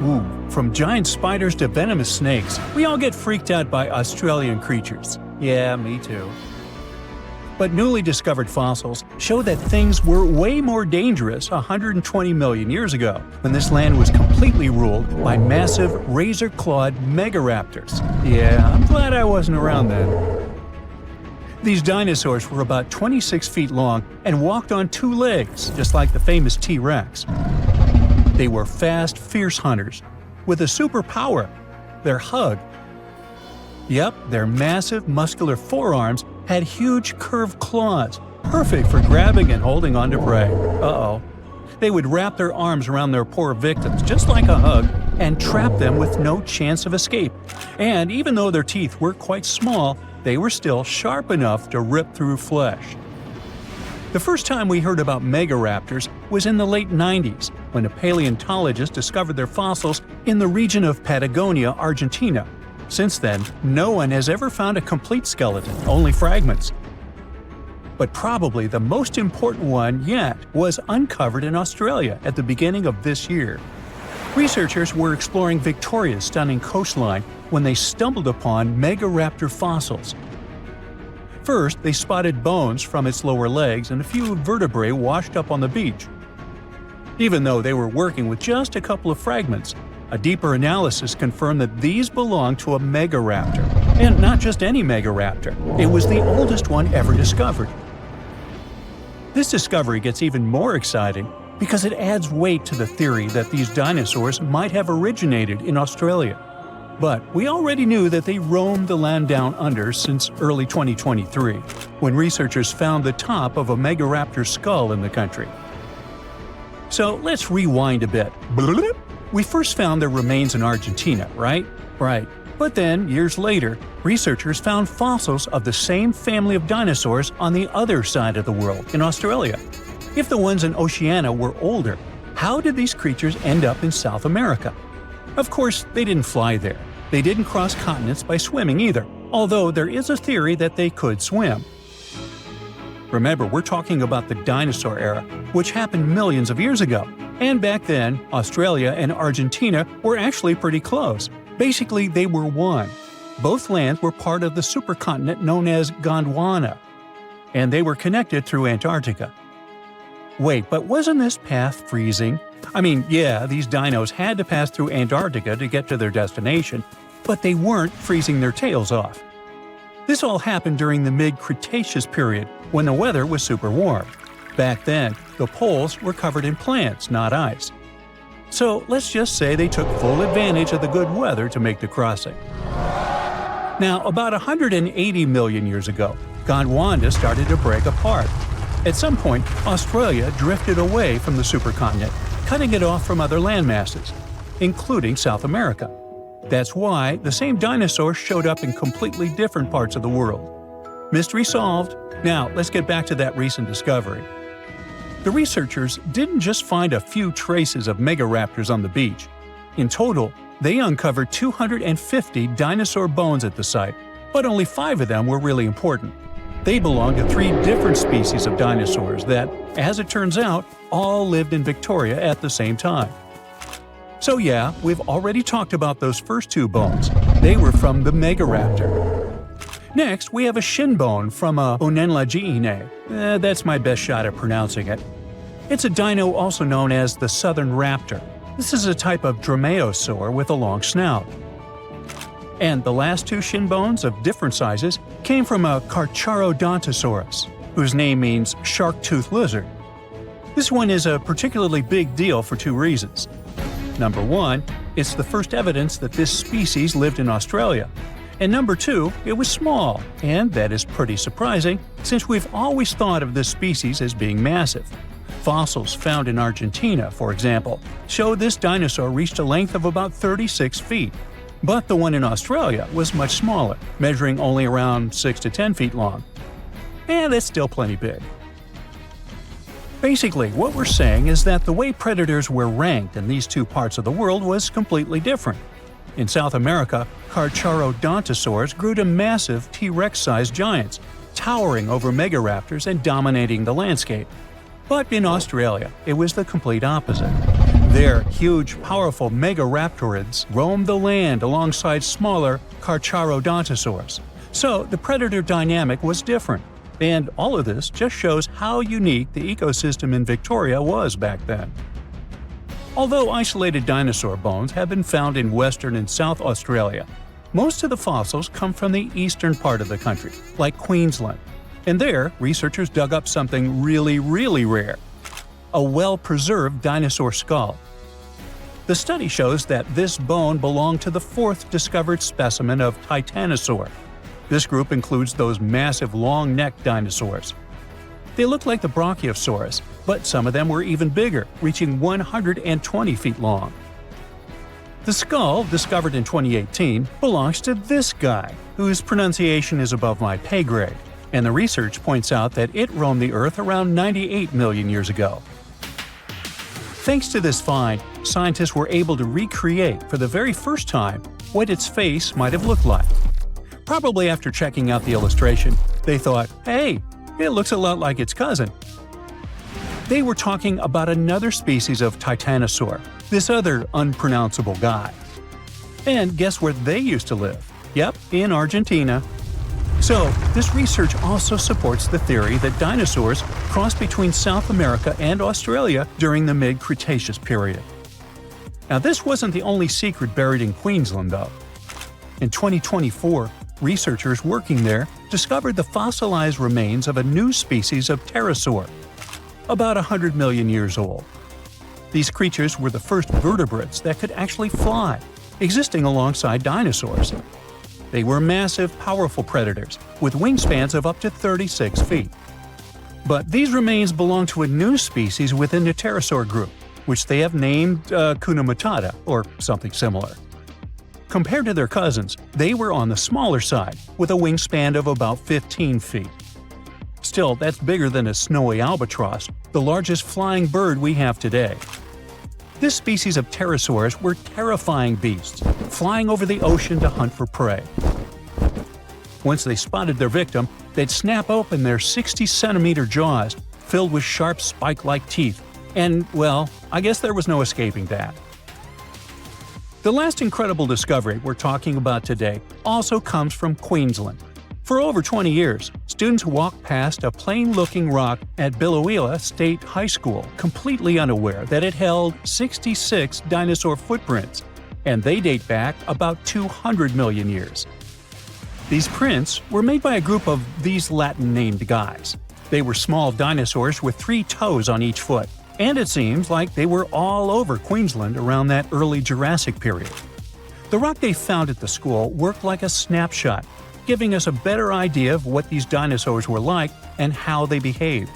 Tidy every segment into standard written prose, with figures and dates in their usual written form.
Ooh, from giant spiders to venomous snakes, we all get freaked out by Australian creatures. Yeah, me too. But newly discovered fossils show that things were way more dangerous 120 million years ago, when this land was completely ruled by massive razor-clawed megaraptors. Yeah, I'm glad I wasn't around then. These dinosaurs were about 26 feet long and walked on two legs, just like the famous T-Rex. They were fast, fierce hunters, with a superpower: their hug. Yep, their massive, muscular forearms had huge curved claws, perfect for grabbing and holding onto prey. Uh-oh. They would wrap their arms around their poor victims, just like a hug, and trap them with no chance of escape. And even though their teeth were quite small, they were still sharp enough to rip through flesh. The first time we heard about megaraptors was in the late 90s, when a paleontologist discovered their fossils in the region of Patagonia, Argentina. Since then, no one has ever found a complete skeleton, only fragments. But probably the most important one yet was uncovered in Australia at the beginning of this year. Researchers were exploring Victoria's stunning coastline when they stumbled upon Megaraptor fossils. First, they spotted bones from its lower legs and a few vertebrae washed up on the beach. Even though they were working with just a couple of fragments, a deeper analysis confirmed that these belonged to a Megaraptor. And not just any Megaraptor, it was the oldest one ever discovered. This discovery gets even more exciting because it adds weight to the theory that these dinosaurs might have originated in Australia. But we already knew that they roamed the land down under since early 2023, when researchers found the top of a Megaraptor skull in the country. So let's rewind a bit. We first found their remains in Argentina, right? Right. But then, years later, researchers found fossils of the same family of dinosaurs on the other side of the world, in Australia. If the ones in Oceania were older, how did these creatures end up in South America? Of course, they didn't fly there. They didn't cross continents by swimming either, although there is a theory that they could swim. Remember, we're talking about the dinosaur era, which happened millions of years ago. And back then, Australia and Argentina were actually pretty close. Basically, they were one. Both lands were part of the supercontinent known as Gondwana, and they were connected through Antarctica. Wait, but wasn't this path freezing? I mean, yeah, these dinos had to pass through Antarctica to get to their destination, but they weren't freezing their tails off. This all happened during the mid-Cretaceous period, when the weather was super warm. Back then, the poles were covered in plants, not ice. So let's just say they took full advantage of the good weather to make the crossing. Now, about 180 million years ago, Gondwana started to break apart. At some point, Australia drifted away from the supercontinent, cutting it off from other landmasses, including South America. That's why the same dinosaurs showed up in completely different parts of the world. Mystery solved. Now, let's get back to that recent discovery. The researchers didn't just find a few traces of megaraptors on the beach. In total, they uncovered 250 dinosaur bones at the site, but only 5 of them were really important. They belonged to 3 different species of dinosaurs that, as it turns out, all lived in Victoria at the same time. So yeah, we've already talked about those first 2 bones. They were from the Megaraptor. Next, we have a shin bone from a Onenlagiine. That's my best shot at pronouncing it. It's a dino also known as the southern raptor. This is a type of dromaeosaur with a long snout. And the last 2 shin bones of different sizes came from a Carcharodontosaurus, whose name means shark-toothed lizard. This one is a particularly big deal for 2 reasons. Number 1, it's the first evidence that this species lived in Australia. And number 2, it was small, and that is pretty surprising since we've always thought of this species as being massive. Fossils found in Argentina, for example, show this dinosaur reached a length of about 36 feet. But the one in Australia was much smaller, measuring only around 6 to 10 feet long. And that's still plenty big. Basically, what we're saying is that the way predators were ranked in these 2 parts of the world was completely different. In South America, Carcharodontosaurs grew to massive T-Rex-sized giants, towering over megaraptors and dominating the landscape. But in Australia, it was the complete opposite. There, huge, powerful Megaraptorids roamed the land alongside smaller Carcharodontosaurs. So the predator dynamic was different. And all of this just shows how unique the ecosystem in Victoria was back then. Although isolated dinosaur bones have been found in Western and South Australia, most of the fossils come from the eastern part of the country, like Queensland. And there, researchers dug up something really, really rare – a well-preserved dinosaur skull. The study shows that this bone belonged to the fourth discovered specimen of Titanosaur. This group includes those massive long-necked dinosaurs. They look like the Brachiosaurus, but some of them were even bigger, reaching 120 feet long. The skull, discovered in 2018, belongs to this guy, whose pronunciation is above my pay grade, and the research points out that it roamed the Earth around 98 million years ago. Thanks to this find, scientists were able to recreate for the very first time what its face might have looked like. Probably after checking out the illustration, they thought, hey, it looks a lot like its cousin. They were talking about another species of Titanosaur, this other unpronounceable guy. And guess where they used to live? Yep, in Argentina. So, this research also supports the theory that dinosaurs crossed between South America and Australia during the mid-Cretaceous period. Now, this wasn't the only secret buried in Queensland, though. In 2024, researchers working there discovered the fossilized remains of a new species of pterosaur, about 100 million years old. These creatures were the first vertebrates that could actually fly, existing alongside dinosaurs. They were massive, powerful predators, with wingspans of up to 36 feet. But these remains belong to a new species within the pterosaur group, which they have named Hakuna Matata, or something similar. Compared to their cousins, they were on the smaller side, with a wingspan of about 15 feet. Still, that's bigger than a snowy albatross, the largest flying bird we have today. This species of pterosaurs were terrifying beasts, flying over the ocean to hunt for prey. Once they spotted their victim, they'd snap open their 60-centimeter jaws, filled with sharp spike-like teeth, and, well, I guess there was no escaping that. The last incredible discovery we're talking about today also comes from Queensland. For over 20 years, students walked past a plain-looking rock at Biloela State High School completely unaware that it held 66 dinosaur footprints, and they date back about 200 million years. These prints were made by a group of these Latin-named guys. They were small dinosaurs with 3 toes on each foot, and it seems like they were all over Queensland around that early Jurassic period. The rock they found at the school worked like a snapshot, giving us a better idea of what these dinosaurs were like and how they behaved.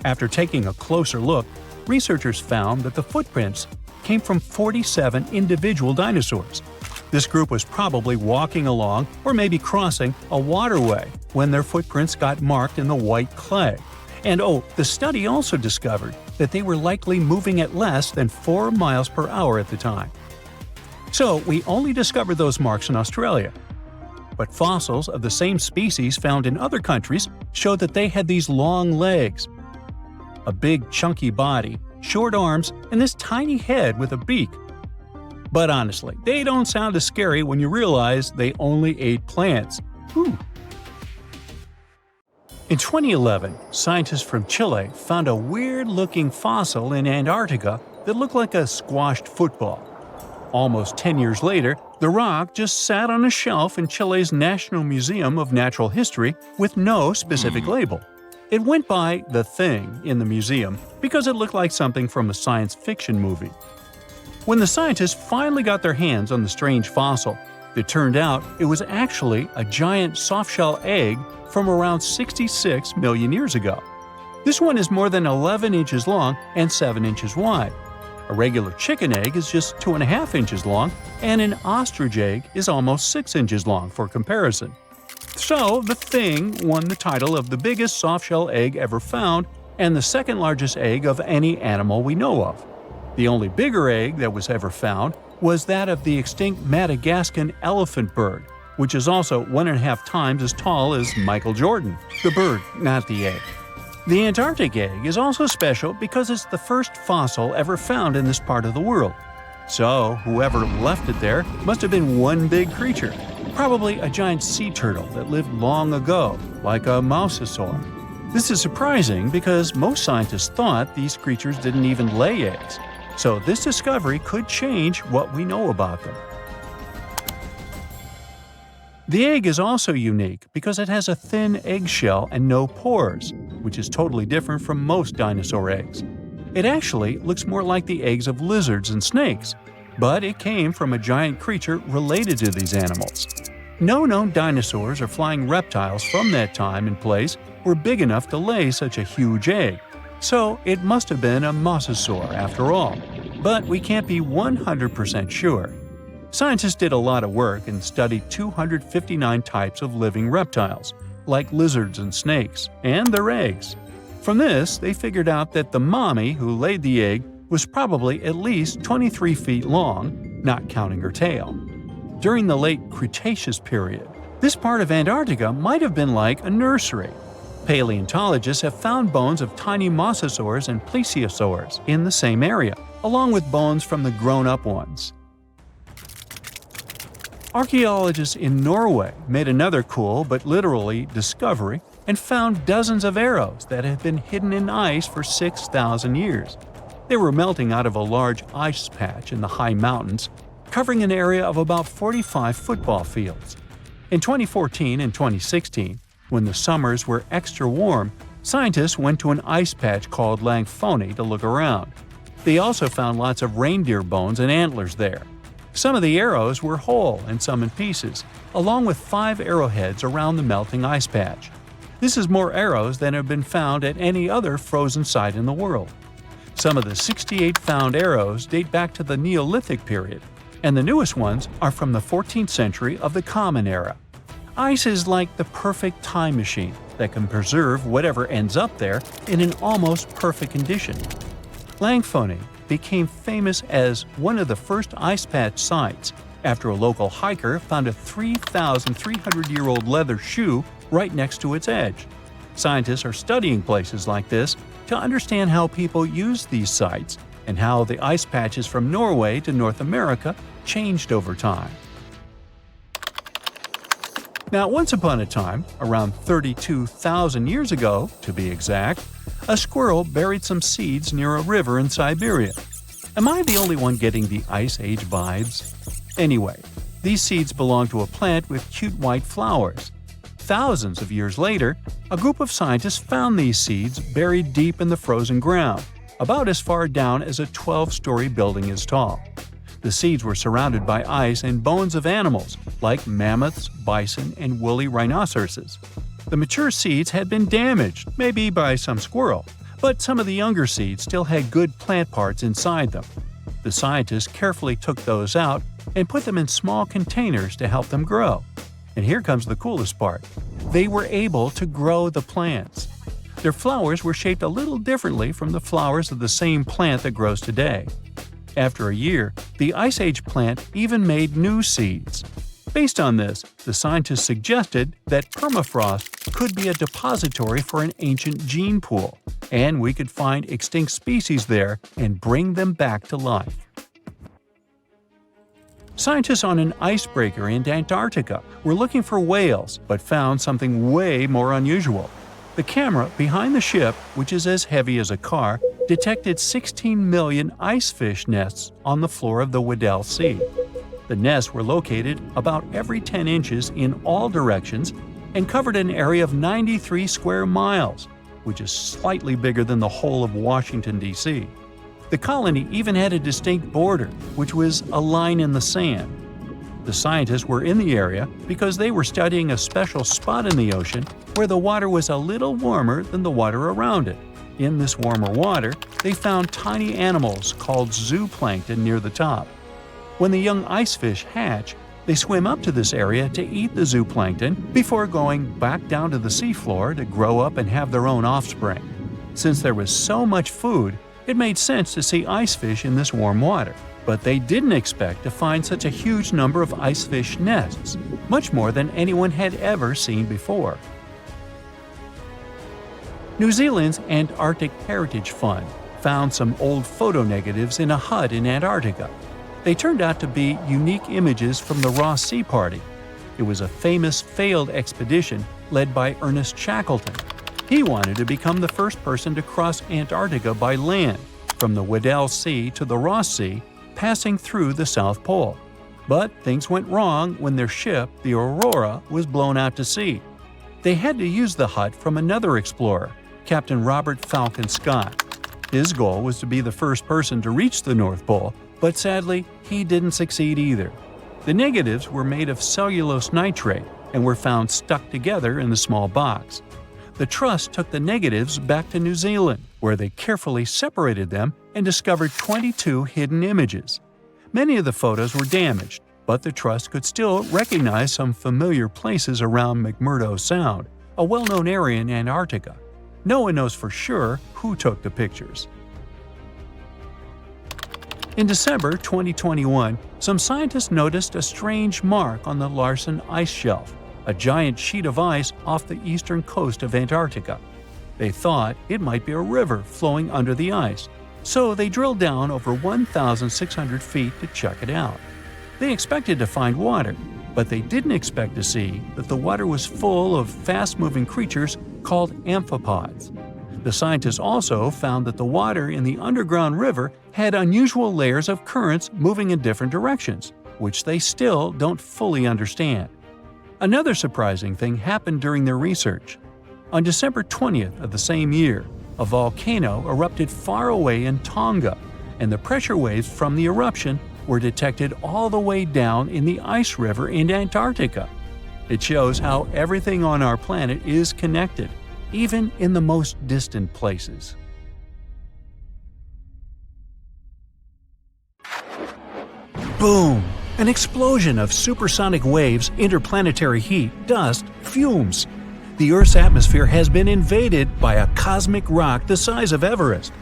After taking a closer look, researchers found that the footprints came from 47 individual dinosaurs. This group was probably walking along or maybe crossing a waterway when their footprints got marked in the white clay. And the study also discovered that they were likely moving at less than 4 miles per hour at the time. So we only discovered those marks in Australia. But fossils of the same species found in other countries showed that they had these long legs, a big chunky body, short arms, and this tiny head with a beak. But honestly, they don't sound as scary when you realize they only ate plants. Whew. In 2011, scientists from Chile found a weird-looking fossil in Antarctica that looked like a squashed football. Almost 10 years later, the rock just sat on a shelf in Chile's National Museum of Natural History with no specific label. It went by The Thing in the museum because it looked like something from a science fiction movie. When the scientists finally got their hands on the strange fossil, it turned out it was actually a giant softshell egg from around 66 million years ago. This one is more than 11 inches long and 7 inches wide. A regular chicken egg is just 2.5 inches long, and an ostrich egg is almost 6 inches long for comparison. So, the Thing won the title of the biggest softshell egg ever found and the second largest egg of any animal we know of. The only bigger egg that was ever found was that of the extinct Madagascan elephant bird, which is also 1.5 times as tall as Michael Jordan. The bird, not the egg. The Antarctic egg is also special because it's the first fossil ever found in this part of the world. So, whoever left it there must have been one big creature, probably a giant sea turtle that lived long ago, like a mosasaur. This is surprising because most scientists thought these creatures didn't even lay eggs, so this discovery could change what we know about them. The egg is also unique because it has a thin eggshell and no pores, which is totally different from most dinosaur eggs. It actually looks more like the eggs of lizards and snakes, but it came from a giant creature related to these animals. No known dinosaurs or flying reptiles from that time and place were big enough to lay such a huge egg, so it must have been a mosasaur after all. But we can't be 100% sure. Scientists did a lot of work and studied 259 types of living reptiles, like lizards and snakes, and their eggs. From this, they figured out that the mommy who laid the egg was probably at least 23 feet long, not counting her tail. During the late Cretaceous period, this part of Antarctica might have been like a nursery. Paleontologists have found bones of tiny mosasaurs and plesiosaurs in the same area, along with bones from the grown-up ones. Archaeologists in Norway made another cool but literally discovery and found dozens of arrows that had been hidden in ice for 6,000 years. They were melting out of a large ice patch in the high mountains, covering an area of about 45 football fields. In 2014 and 2016, when the summers were extra warm, scientists went to an ice patch called Langfoni to look around. They also found lots of reindeer bones and antlers there. Some of the arrows were whole and some in pieces, along with 5 arrowheads around the melting ice patch. This is more arrows than have been found at any other frozen site in the world. Some of the 68 found arrows date back to the Neolithic period, and the newest ones are from the 14th century of the Common Era. Ice is like the perfect time machine that can preserve whatever ends up there in an almost perfect condition. Langfoni became famous as one of the first ice patch sites after a local hiker found a 3,300-year-old leather shoe right next to its edge. Scientists are studying places like this to understand how people use these sites and how the ice patches from Norway to North America changed over time. Now, once upon a time, around 32,000 years ago, to be exact, a squirrel buried some seeds near a river in Siberia. Am I the only one getting the Ice Age vibes? Anyway, these seeds belong to a plant with cute white flowers. Thousands of years later, a group of scientists found these seeds buried deep in the frozen ground, about as far down as a 12-story building is tall. The seeds were surrounded by ice and bones of animals, like mammoths, bison, and woolly rhinoceroses. The mature seeds had been damaged, maybe by some squirrel, but some of the younger seeds still had good plant parts inside them. The scientists carefully took those out and put them in small containers to help them grow. And here comes the coolest part. They were able to grow the plants. Their flowers were shaped a little differently from the flowers of the same plant that grows today. After a year, the Ice Age plant even made new seeds. Based on this, the scientists suggested that permafrost could be a depository for an ancient gene pool, and we could find extinct species there and bring them back to life. Scientists on an icebreaker in Antarctica were looking for whales but found something way more unusual. The camera behind the ship, which is as heavy as a car, detected 16 million ice fish nests on the floor of the Weddell Sea. The nests were located about every 10 inches in all directions and covered an area of 93 square miles, which is slightly bigger than the whole of Washington, D.C. The colony even had a distinct border, which was a line in the sand. The scientists were in the area because they were studying a special spot in the ocean where the water was a little warmer than the water around it. In this warmer water, they found tiny animals called zooplankton near the top. When the young ice fish hatch, they swim up to this area to eat the zooplankton before going back down to the seafloor to grow up and have their own offspring. Since there was so much food, it made sense to see ice fish in this warm water. But they didn't expect to find such a huge number of ice fish nests, much more than anyone had ever seen before. New Zealand's Antarctic Heritage Fund found some old photo negatives in a hut in Antarctica. They turned out to be unique images from the Ross Sea Party. It was a famous failed expedition led by Ernest Shackleton. He wanted to become the first person to cross Antarctica by land, from the Weddell Sea to the Ross Sea, passing through the South Pole. But things went wrong when their ship, the Aurora, was blown out to sea. They had to use the hut from another explorer, Captain Robert Falcon Scott. His goal was to be the first person to reach the North Pole, but sadly, he didn't succeed either. The negatives were made of cellulose nitrate and were found stuck together in the small box. The Trust took the negatives back to New Zealand, where they carefully separated them and discovered 22 hidden images. Many of the photos were damaged, but the Trust could still recognize some familiar places around McMurdo Sound, a well-known area in Antarctica. No one knows for sure who took the pictures. In December 2021, some scientists noticed a strange mark on the Larsen ice shelf, a giant sheet of ice off the eastern coast of Antarctica. They thought it might be a river flowing under the ice, so they drilled down over 1,600 feet to check it out. They expected to find water, but they didn't expect to see that the water was full of fast-moving creatures called amphipods. The scientists also found that the water in the underground river had unusual layers of currents moving in different directions, which they still don't fully understand. Another surprising thing happened during their research. On December 20th of the same year, a volcano erupted far away in Tonga, and the pressure waves from the eruption were detected all the way down in the ice river in Antarctica. It shows how everything on our planet is connected, even in the most distant places. Boom! An explosion of supersonic waves, interplanetary heat, dust, fumes. The Earth's atmosphere has been invaded by a cosmic rock the size of Everest.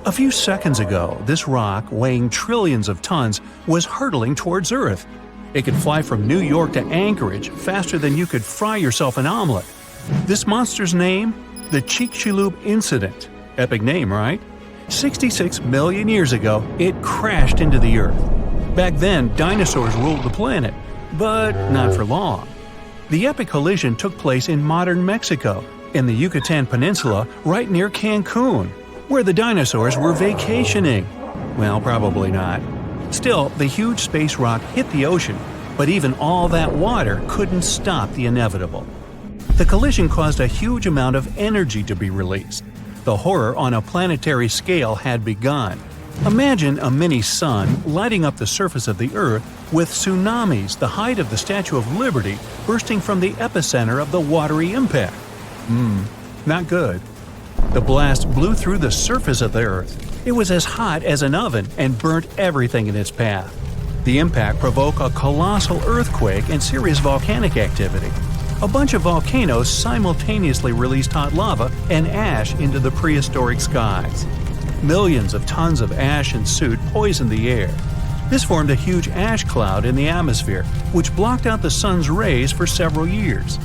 A few seconds ago, this rock, weighing trillions of tons, was hurtling towards Earth. It could fly from New York to Anchorage faster than you could fry yourself an omelet. This monster's name? The Chicxulub Incident. Epic name, right? 66 million years ago, it crashed into the Earth. Back then, dinosaurs ruled the planet, but not for long. The epic collision took place in modern Mexico, in the Yucatan Peninsula, right near Cancun, where the dinosaurs were vacationing. Well, probably not. Still, the huge space rock hit the ocean, but even all that water couldn't stop the inevitable. The collision caused a huge amount of energy to be released. The horror on a planetary scale had begun. Imagine a mini-sun lighting up the surface of the Earth with tsunamis the height of the Statue of Liberty bursting from the epicenter of the watery impact. Not good. The blast blew through the surface of the Earth. It was as hot as an oven and burnt everything in its path. The impact provoked a colossal earthquake and serious volcanic activity. A bunch of volcanoes simultaneously released hot lava and ash into the prehistoric skies. Millions of tons of ash and soot poisoned the air. This formed a huge ash cloud in the atmosphere, which blocked out the sun's rays for several years.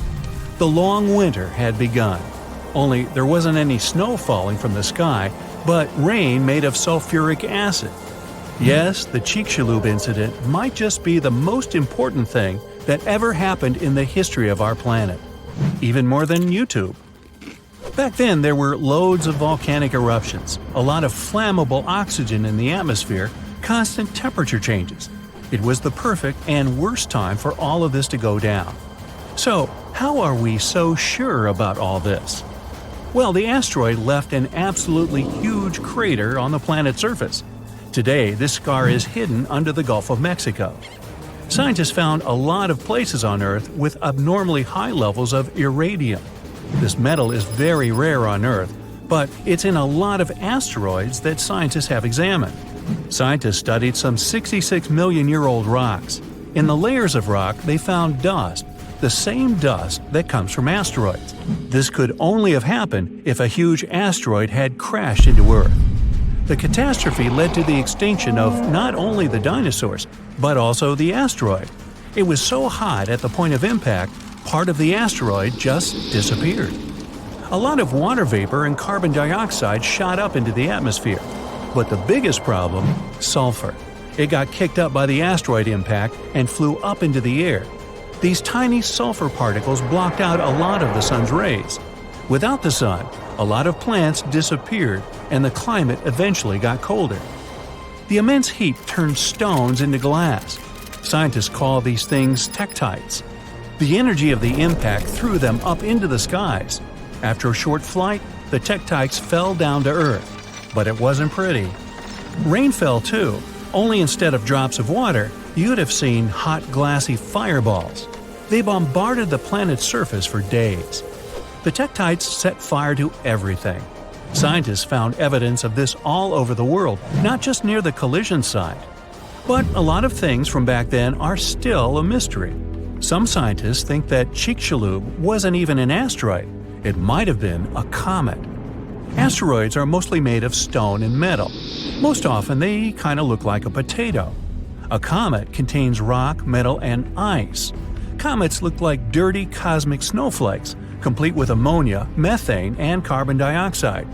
The long winter had begun. Only there wasn't any snow falling from the sky, but rain made of sulfuric acid. Yes, the Chicxulub incident might just be the most important thing that ever happened in the history of our planet. Even more than YouTube. Back then, there were loads of volcanic eruptions, a lot of flammable oxygen in the atmosphere, constant temperature changes. It was the perfect and worst time for all of this to go down. So, how are we so sure about all this? Well, the asteroid left an absolutely huge crater on the planet's surface. Today, this scar is hidden under the Gulf of Mexico. Scientists found a lot of places on Earth with abnormally high levels of iridium. This metal is very rare on Earth, but it's in a lot of asteroids that scientists have examined. Scientists studied some 66-million-year-old rocks. In the layers of rock, they found dust, the same dust that comes from asteroids. This could only have happened if a huge asteroid had crashed into Earth. The catastrophe led to the extinction of not only the dinosaurs, but also the asteroid. It was so hot at the point of impact, part of the asteroid just disappeared. A lot of water vapor and carbon dioxide shot up into the atmosphere. But the biggest problem? Sulfur. It got kicked up by the asteroid impact and flew up into the air. These tiny sulfur particles blocked out a lot of the sun's rays. Without the sun, a lot of plants disappeared and the climate eventually got colder. The immense heat turned stones into glass. Scientists call these things tektites. The energy of the impact threw them up into the skies. After a short flight, the tektites fell down to Earth. But it wasn't pretty. Rain fell too, only instead of drops of water, you'd have seen hot glassy fireballs. They bombarded the planet's surface for days. The tektites set fire to everything. Scientists found evidence of this all over the world, not just near the collision site. But a lot of things from back then are still a mystery. Some scientists think that Chicxulub wasn't even an asteroid. It might have been a comet. Asteroids are mostly made of stone and metal. Most often they kind of look like a potato. A comet contains rock, metal, and ice. Comets look like dirty cosmic snowflakes, complete with ammonia, methane, and carbon dioxide.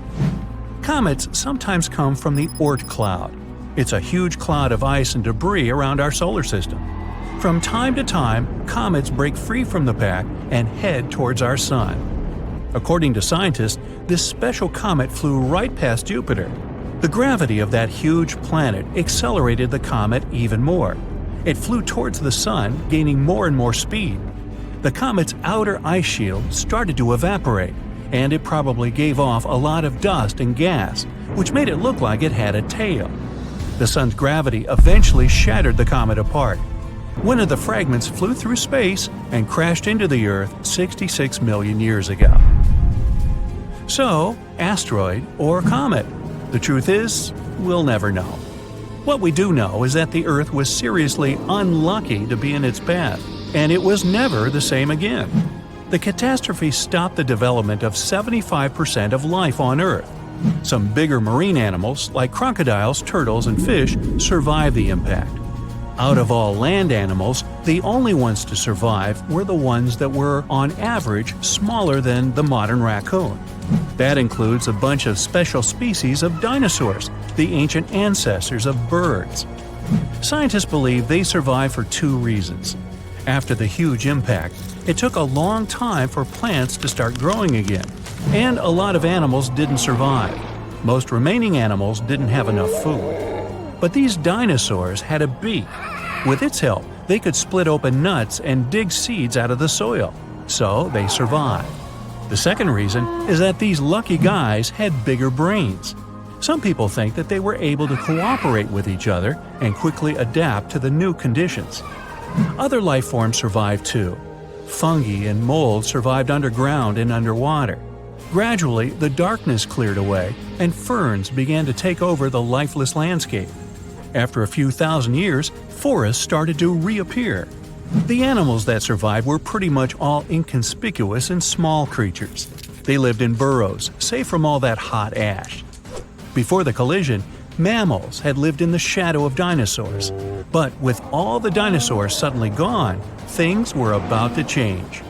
Comets sometimes come from the Oort cloud. It's a huge cloud of ice and debris around our solar system. From time to time, comets break free from the pack and head towards our sun. According to scientists, this special comet flew right past Jupiter. The gravity of that huge planet accelerated the comet even more. It flew towards the sun, gaining more and more speed. The comet's outer ice shield started to evaporate, and it probably gave off a lot of dust and gas, which made it look like it had a tail. The sun's gravity eventually shattered the comet apart. One of the fragments flew through space and crashed into the Earth 66 million years ago. So, asteroid or comet? The truth is, we'll never know. What we do know is that the Earth was seriously unlucky to be in its path, and it was never the same again. The catastrophe stopped the development of 75% of life on Earth. Some bigger marine animals, like crocodiles, turtles, and fish, survived the impact. Out of all land animals, the only ones to survive were the ones that were, on average, smaller than the modern raccoon. That includes a bunch of special species of dinosaurs, the ancient ancestors of birds. Scientists believe they survived for two reasons. After the huge impact, it took a long time for plants to start growing again, and a lot of animals didn't survive. Most remaining animals didn't have enough food. But these dinosaurs had a beak. With its help, they could split open nuts and dig seeds out of the soil, so they survived. The second reason is that these lucky guys had bigger brains. Some people think that they were able to cooperate with each other and quickly adapt to the new conditions. Other life forms survived too. Fungi and mold survived underground and underwater. Gradually, the darkness cleared away and ferns began to take over the lifeless landscape. After a few thousand years, forests started to reappear. The animals that survived were pretty much all inconspicuous and small creatures. They lived in burrows, safe from all that hot ash. Before the collision, mammals had lived in the shadow of dinosaurs. But with all the dinosaurs suddenly gone, things were about to change.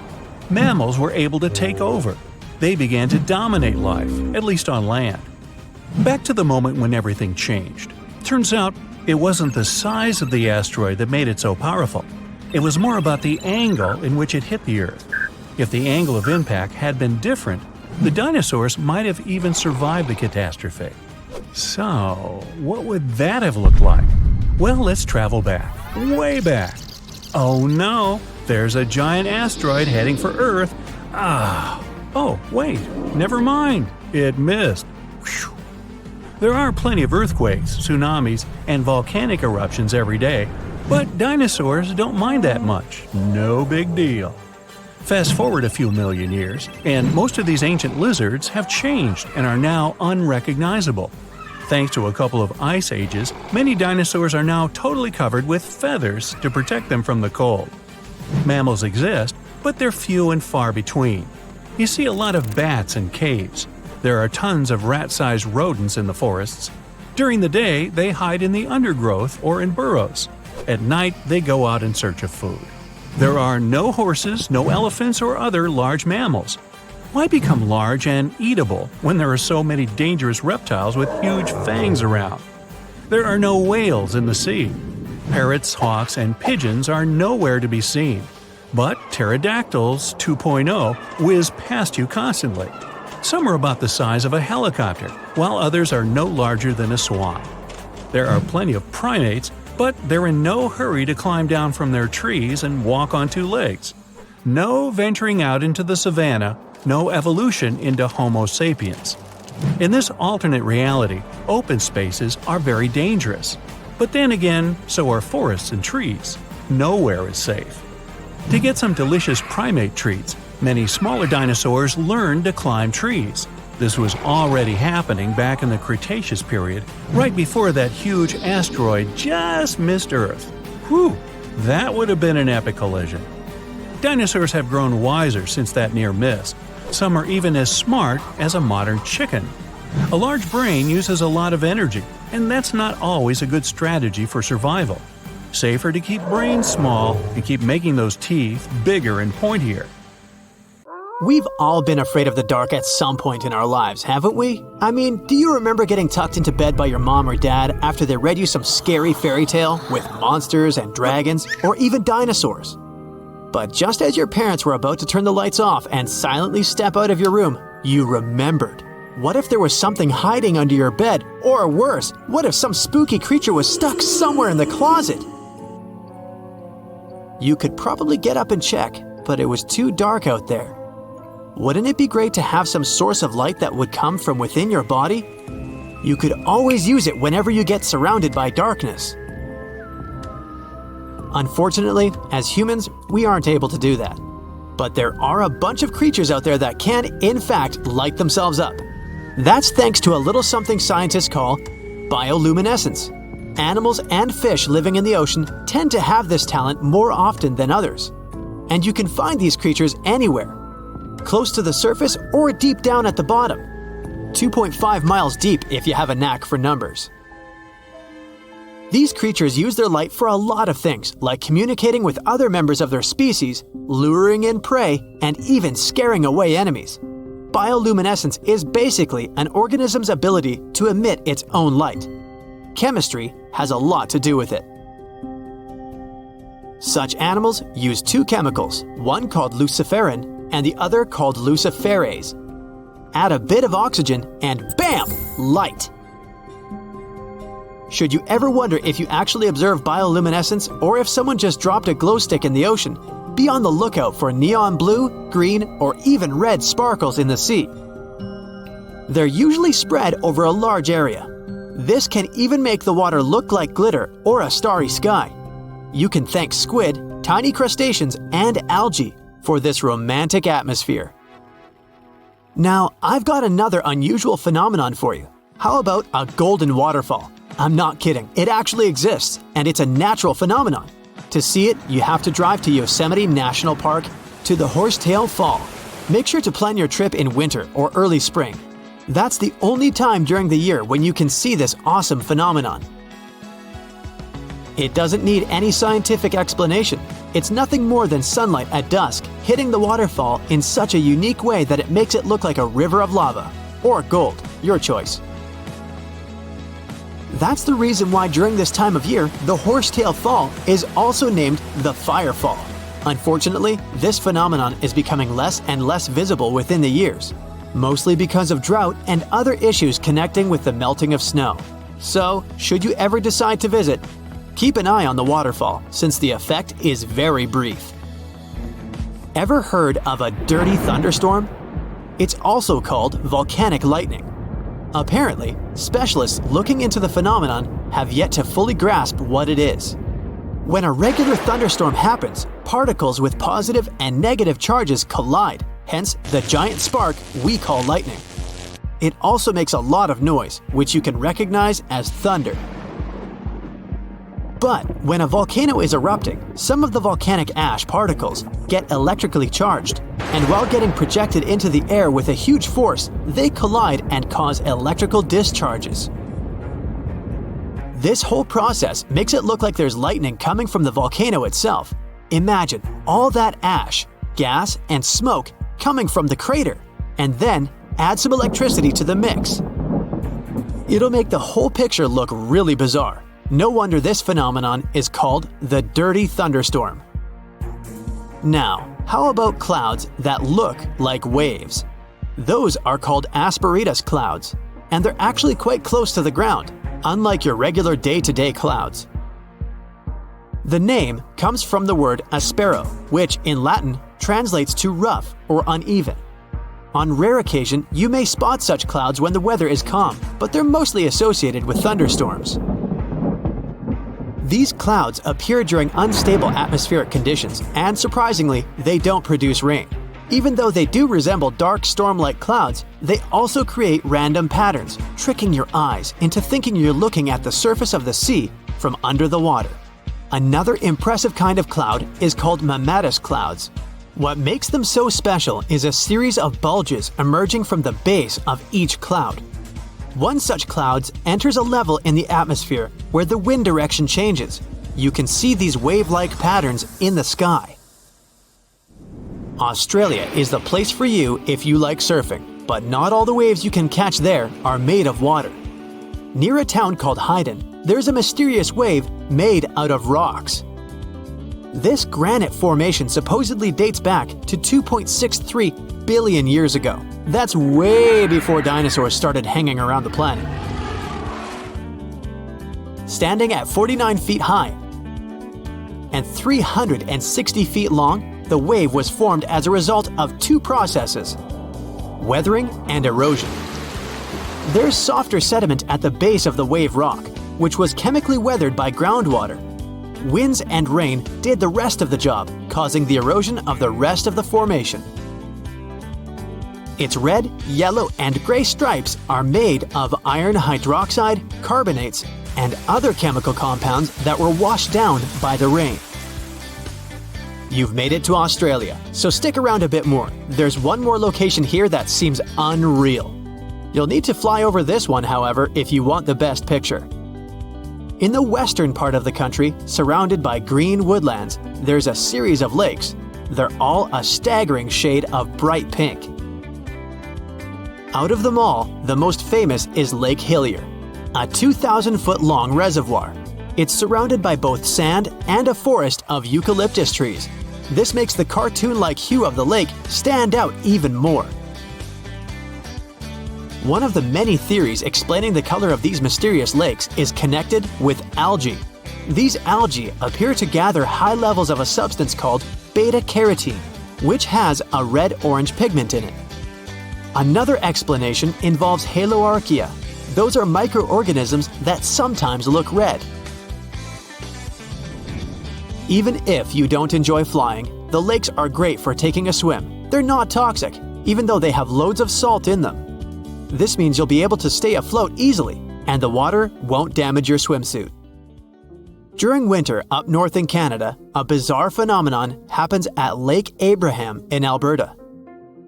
Mammals were able to take over. They began to dominate life, at least on land. Back to the moment when everything changed. Turns out, it wasn't the size of the asteroid that made it so powerful. It was more about the angle in which it hit the Earth. If the angle of impact had been different, the dinosaurs might have even survived the catastrophe. So, what would that have looked like? Well, let's travel back, way back. Oh no, there's a giant asteroid heading for Earth. Oh, wait, never mind, it missed. Whew. There are plenty of earthquakes, tsunamis, and volcanic eruptions every day, but dinosaurs don't mind that much. No big deal. Fast forward a few million years, and most of these ancient lizards have changed and are now unrecognizable. Thanks to a couple of ice ages, many dinosaurs are now totally covered with feathers to protect them from the cold. Mammals exist, but they're few and far between. You see a lot of bats in caves. There are tons of rat-sized rodents in the forests. During the day, they hide in the undergrowth or in burrows. At night, they go out in search of food. There are no horses, no elephants, or other large mammals. Why become large and eatable when there are so many dangerous reptiles with huge fangs around? There are no whales in the sea. Parrots, hawks, and pigeons are nowhere to be seen. But pterodactyls 2.0 whiz past you constantly. Some are about the size of a helicopter, while others are no larger than a swan. There are plenty of primates, but they're in no hurry to climb down from their trees and walk on two legs. No venturing out into the savannah, no evolution into Homo sapiens. In this alternate reality, open spaces are very dangerous. But then again, so are forests and trees. Nowhere is safe. To get some delicious primate treats, many smaller dinosaurs learned to climb trees. This was already happening back in the Cretaceous period, right before that huge asteroid just missed Earth. Whew, that would have been an epic collision. Dinosaurs have grown wiser since that near miss. Some are even as smart as a modern chicken. A large brain uses a lot of energy, and that's not always a good strategy for survival. Safer to keep brains small and keep making those teeth bigger and pointier. We've all been afraid of the dark at some point in our lives, haven't we? I mean, do you remember getting tucked into bed by your mom or dad after they read you some scary fairy tale with monsters and dragons or even dinosaurs? But just as your parents were about to turn the lights off and silently step out of your room, you remembered. What if there was something hiding under your bed? Or worse, what if some spooky creature was stuck somewhere in the closet? You could probably get up and check, but it was too dark out there. Wouldn't it be great to have some source of light that would come from within your body? You could always use it whenever you get surrounded by darkness. Unfortunately, as humans, we aren't able to do that. But there are a bunch of creatures out there that can, in fact, light themselves up. That's thanks to a little something scientists call bioluminescence. Animals and fish living in the ocean tend to have this talent more often than others. And you can find these creatures anywhere, close to the surface or deep down at the bottom. 2.5 miles deep if you have a knack for numbers. These creatures use their light for a lot of things, like communicating with other members of their species, luring in prey, and even scaring away enemies. Bioluminescence is basically an organism's ability to emit its own light. Chemistry has a lot to do with it. Such animals use two chemicals, one called luciferin and the other called luciferase. Add a bit of oxygen and bam! Light! Should you ever wonder if you actually observe bioluminescence or if someone just dropped a glow stick in the ocean, be on the lookout for neon blue, green, or even red sparkles in the sea. They're usually spread over a large area. This can even make the water look like glitter or a starry sky. You can thank squid, tiny crustaceans, and algae for this romantic atmosphere. Now, I've got another unusual phenomenon for you. How about a golden waterfall? I'm not kidding, it actually exists, and it's a natural phenomenon. To see it, you have to drive to Yosemite National Park to the Horsetail Fall. Make sure to plan your trip in winter or early spring. That's the only time during the year when you can see this awesome phenomenon. It doesn't need any scientific explanation. It's nothing more than sunlight at dusk hitting the waterfall in such a unique way that it makes it look like a river of lava. Or gold, your choice. That's the reason why during this time of year, the Horsetail Fall is also named the Fire Fall. Unfortunately, this phenomenon is becoming less and less visible within the years, mostly because of drought and other issues connecting with the melting of snow. So, should you ever decide to visit, keep an eye on the waterfall since the effect is very brief. Ever heard of a dirty thunderstorm? It's also called volcanic lightning. Apparently, specialists looking into the phenomenon have yet to fully grasp what it is. When a regular thunderstorm happens, particles with positive and negative charges collide, hence the giant spark we call lightning. It also makes a lot of noise, which you can recognize as thunder. But when a volcano is erupting, some of the volcanic ash particles get electrically charged, and while getting projected into the air with a huge force, they collide and cause electrical discharges. This whole process makes it look like there's lightning coming from the volcano itself. Imagine all that ash, gas, and smoke coming from the crater. and then add some electricity to the mix. It'll make the whole picture look really bizarre. No wonder this phenomenon is called the dirty thunderstorm. Now, how about clouds that look like waves? Those are called asperitas clouds, and they're actually quite close to the ground, unlike your regular day-to-day clouds. The name comes from the word aspero, which in Latin translates to rough or uneven. On rare occasion, you may spot such clouds when the weather is calm, but they're mostly associated with thunderstorms. These clouds appear during unstable atmospheric conditions, and surprisingly, they don't produce rain. Even though they do resemble dark storm-like clouds, they also create random patterns, tricking your eyes into thinking you're looking at the surface of the sea from under the water. Another impressive kind of cloud is called mammatus clouds. What makes them so special is a series of bulges emerging from the base of each cloud. One such cloud enters a level in the atmosphere where the wind direction changes. You can see these wave-like patterns in the sky. Australia is the place for you if you like surfing, but not all the waves you can catch there are made of water. Near a town called Hayden, there's a mysterious wave made out of rocks. This granite formation supposedly dates back to 2.63 billion years ago. That's way before dinosaurs started hanging around the planet. Standing at 49 feet high and 360 feet long, the wave was formed as a result of two processes: weathering and erosion. There's softer sediment at the base of the wave rock, which was chemically weathered by groundwater. Winds and rain did the rest of the job, causing the erosion of the rest of the formation. Its red, yellow, and gray stripes are made of iron hydroxide, carbonates, and other chemical compounds that were washed down by the rain. You've made it to Australia, so stick around a bit more. There's one more location here that seems unreal. You'll need to fly over this one, however, if you want the best picture. In the western part of the country, surrounded by green woodlands, there's a series of lakes. They're all a staggering shade of bright pink. Out of them all, the most famous is Lake Hillier, a 2,000-foot-long reservoir. It's surrounded by both sand and a forest of eucalyptus trees. This makes the cartoon-like hue of the lake stand out even more. One of the many theories explaining the color of these mysterious lakes is connected with algae. These algae appear to gather high levels of a substance called beta-carotene, which has a red-orange pigment in it. Another explanation involves haloarchaea. Those are microorganisms that sometimes look red. Even if you don't enjoy flying, the lakes are great for taking a swim. They're not toxic, even though they have loads of salt in them. This means you'll be able to stay afloat easily, and the water won't damage your swimsuit. During winter up north in Canada, a bizarre phenomenon happens at Lake Abraham in Alberta.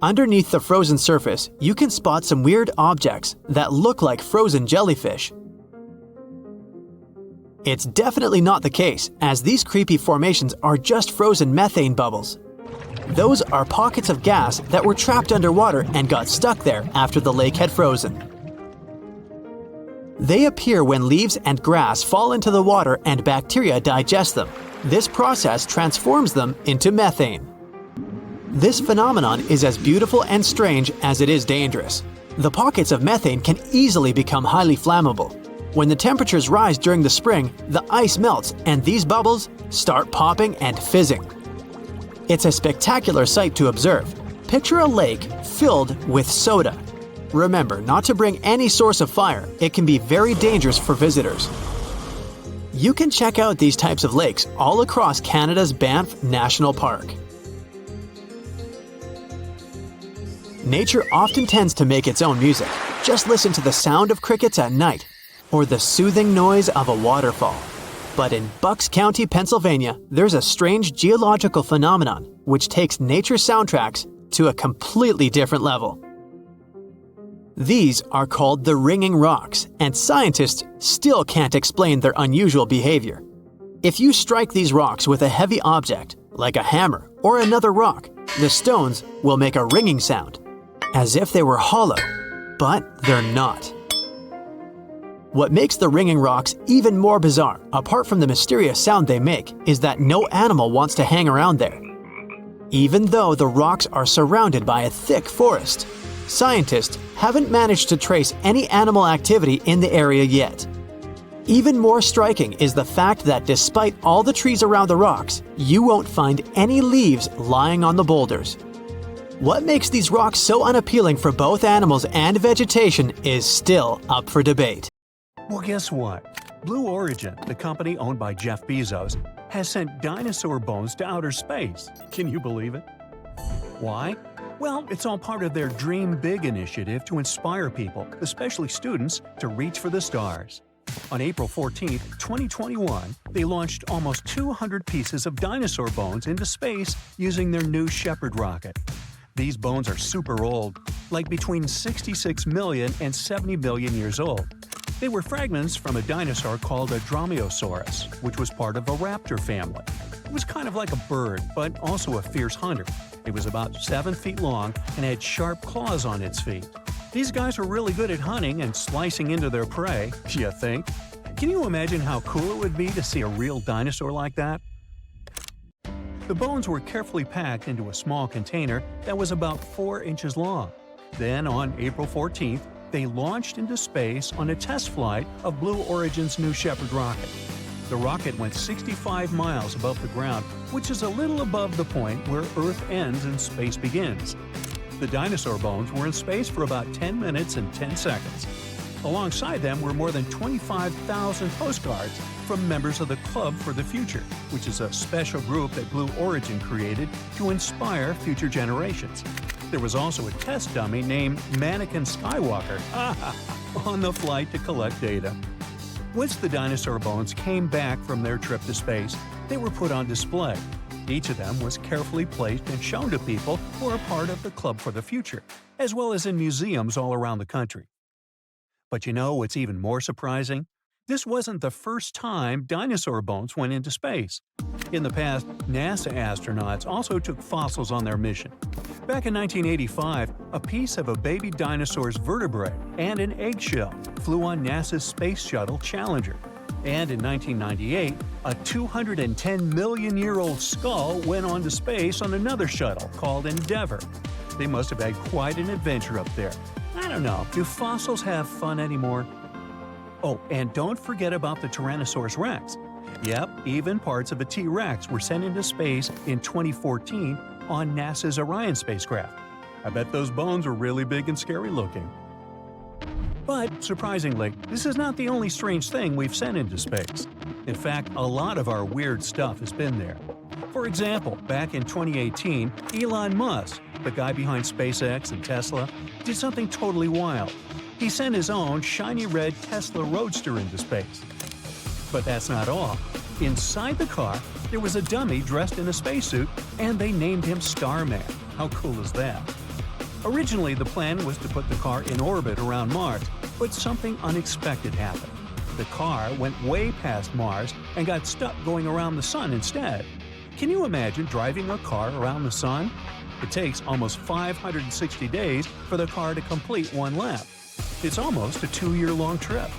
Underneath the frozen surface, you can spot some weird objects that look like frozen jellyfish. It's definitely not the case, as these creepy formations are just frozen methane bubbles. Those are pockets of gas that were trapped underwater and got stuck there after the lake had frozen. They appear when leaves and grass fall into the water and bacteria digest them. This process transforms them into methane. This phenomenon is as beautiful and strange as it is dangerous. The pockets of methane can easily become highly flammable. When the temperatures rise during the spring, the ice melts and these bubbles start popping and fizzing. It's a spectacular sight to observe. Picture a lake filled with soda. Remember not to bring any source of fire. It can be very dangerous for visitors. You can check out these types of lakes all across Canada's Banff National Park. Nature often tends to make its own music. Just listen to the sound of crickets at night, or the soothing noise of a waterfall. But in Bucks County, Pennsylvania, there's a strange geological phenomenon which takes nature soundtracks to a completely different level. These are called the ringing rocks, and scientists still can't explain their unusual behavior. If you strike these rocks with a heavy object, like a hammer or another rock, the stones will make a ringing sound. as if they were hollow, but they're not. What makes the ringing rocks even more bizarre, apart from the mysterious sound they make, is that no animal wants to hang around there. Even though the rocks are surrounded by a thick forest, scientists haven't managed to trace any animal activity in the area yet. Even more striking is the fact that despite all the trees around the rocks, you won't find any leaves lying on the boulders. What makes these rocks so unappealing for both animals and vegetation is still up for debate. Well, guess what? Blue Origin, the company owned by Jeff Bezos, has sent dinosaur bones to outer space. Can you believe it? Why? Well, it's all part of their Dream Big initiative to inspire people, especially students, to reach for the stars. On April 14, 2021, they launched almost 200 pieces of dinosaur bones into space using their new Shepard rocket. These bones are super old, like between 66 million and 70 million years old. They were fragments from a dinosaur called a Dromaeosaurus, which was part of a raptor family. It was kind of like a bird, but also a fierce hunter. It was about 7 feet long and had sharp claws on its feet. These guys were really good at hunting and slicing into their prey, you think? Can you imagine how cool it would be to see a real dinosaur like that? The bones were carefully packed into a small container that was about 4 inches long. Then, on April 14th, they launched into space on a test flight of Blue Origin's New Shepard rocket. The rocket went 65 miles above the ground, which is a little above the point where Earth ends and space begins. The dinosaur bones were in space for about 10 minutes and 10 seconds. Alongside them were more than 25,000 postcards from members of the Club for the Future, which is a special group that Blue Origin created to inspire future generations. There was also a test dummy named Mannequin Skywalker on the flight to collect data. Once the dinosaur bones came back from their trip to space, they were put on display. Each of them was carefully placed and shown to people who are part of the Club for the Future, as well as in museums all around the country. But you know what's even more surprising? This wasn't the first time dinosaur bones went into space. In the past, NASA astronauts also took fossils on their mission. Back in 1985, a piece of a baby dinosaur's vertebrae and an eggshell flew on NASA's Space Shuttle Challenger. And in 1998, a 210-million-year-old skull went on to space on another shuttle called Endeavour. They must have had quite an adventure up there. I don't know, do fossils have fun anymore? Oh, and don't forget about the Tyrannosaurus rex. Yep, even parts of a T-Rex were sent into space in 2014 on NASA's Orion spacecraft. I bet those bones were really big and scary looking. But, surprisingly, this is not the only strange thing we've sent into space. In fact, a lot of our weird stuff has been there. For example, back in 2018, Elon Musk, the guy behind SpaceX and Tesla, did something totally wild. He sent his own shiny red Tesla Roadster into space. But that's not all. Inside the car, there was a dummy dressed in a spacesuit, and they named him Starman. How cool is that? Originally, the plan was to put the car in orbit around Mars, but something unexpected happened. The car went way past Mars and got stuck going around the Sun instead. Can you imagine driving a car around the Sun? It takes almost 560 days for the car to complete one lap. It's almost a 2-year-long trip.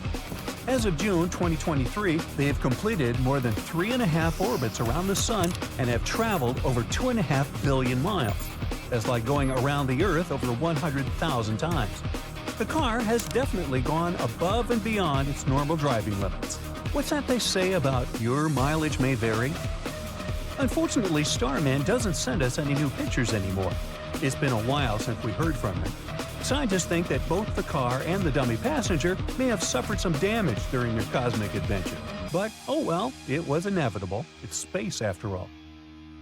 As of June 2023, they have completed more than 3.5 orbits around the Sun and have traveled over 2.5 billion miles. That's like going around the Earth over 100,000 times. The car has definitely gone above and beyond its normal driving limits. What's that they say about your mileage may vary? Unfortunately, Starman doesn't send us any new pictures anymore. It's been a while since we heard from him. Scientists think that both the car and the dummy passenger may have suffered some damage during their cosmic adventure. But, oh well, it was inevitable. It's space after all.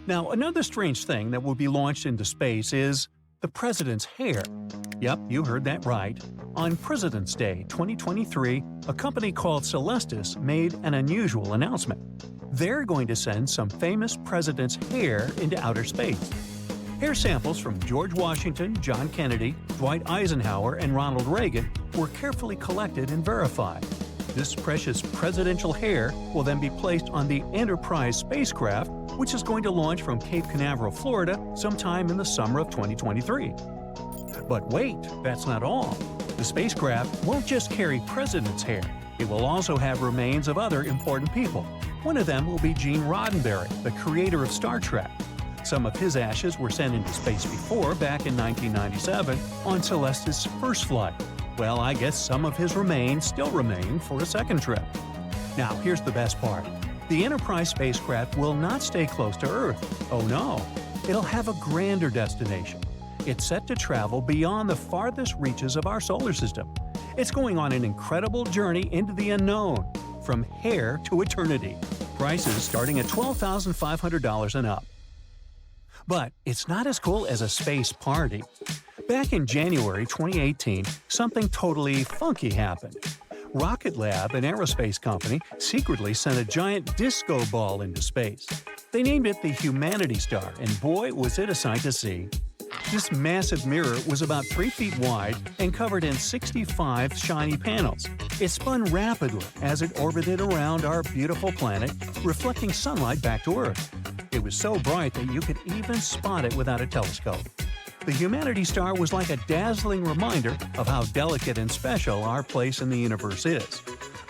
Now, another strange thing that will be launched into space is the president's hair. Yep, you heard that right. On President's Day 2023, a company called Celestis made an unusual announcement. They're going to send some famous president's hair into outer space. Hair samples from George Washington, John Kennedy, Dwight Eisenhower, and Ronald Reagan were carefully collected and verified. This precious presidential hair will then be placed on the Enterprise spacecraft, which is going to launch from Cape Canaveral, Florida, sometime in the summer of 2023. But wait, that's not all. The spacecraft won't just carry presidents' hair. It will also have remains of other important people. One of them will be Gene Roddenberry, the creator of Star Trek. Some of his ashes were sent into space before, back in 1997, on Celeste's first flight. Well, I guess some of his remains still remain for a second trip. Now, here's the best part. The Enterprise spacecraft will not stay close to Earth. Oh no, it'll have a grander destination. It's set to travel beyond the farthest reaches of our solar system. It's going on an incredible journey into the unknown, from hair to eternity. Prices starting at $12,500 and up. But it's not as cool as a space party. Back in January 2018, something totally funky happened. Rocket Lab, an aerospace company, secretly sent a giant disco ball into space. They named it the Humanity Star, and boy, was it a sight to see. This massive mirror was about 3 feet wide and covered in 65 shiny panels. It spun rapidly as it orbited around our beautiful planet, reflecting sunlight back to Earth. It was so bright that you could even spot it without a telescope. The Humanity Star was like a dazzling reminder of how delicate and special our place in the universe is.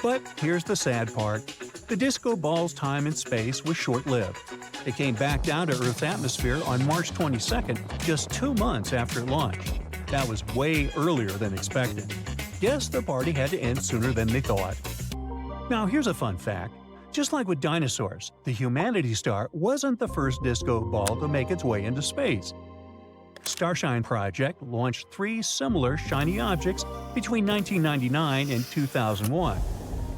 But here's the sad part. The disco ball's time in space was short-lived. It came back down to Earth's atmosphere on March 22nd, just 2 months after it launched. That was way earlier than expected. Guess the party had to end sooner than they thought. Now here's a fun fact. Just like with dinosaurs, the Humanity Star wasn't the first disco ball to make its way into space. Starshine Project launched 3 similar shiny objects between 1999 and 2001.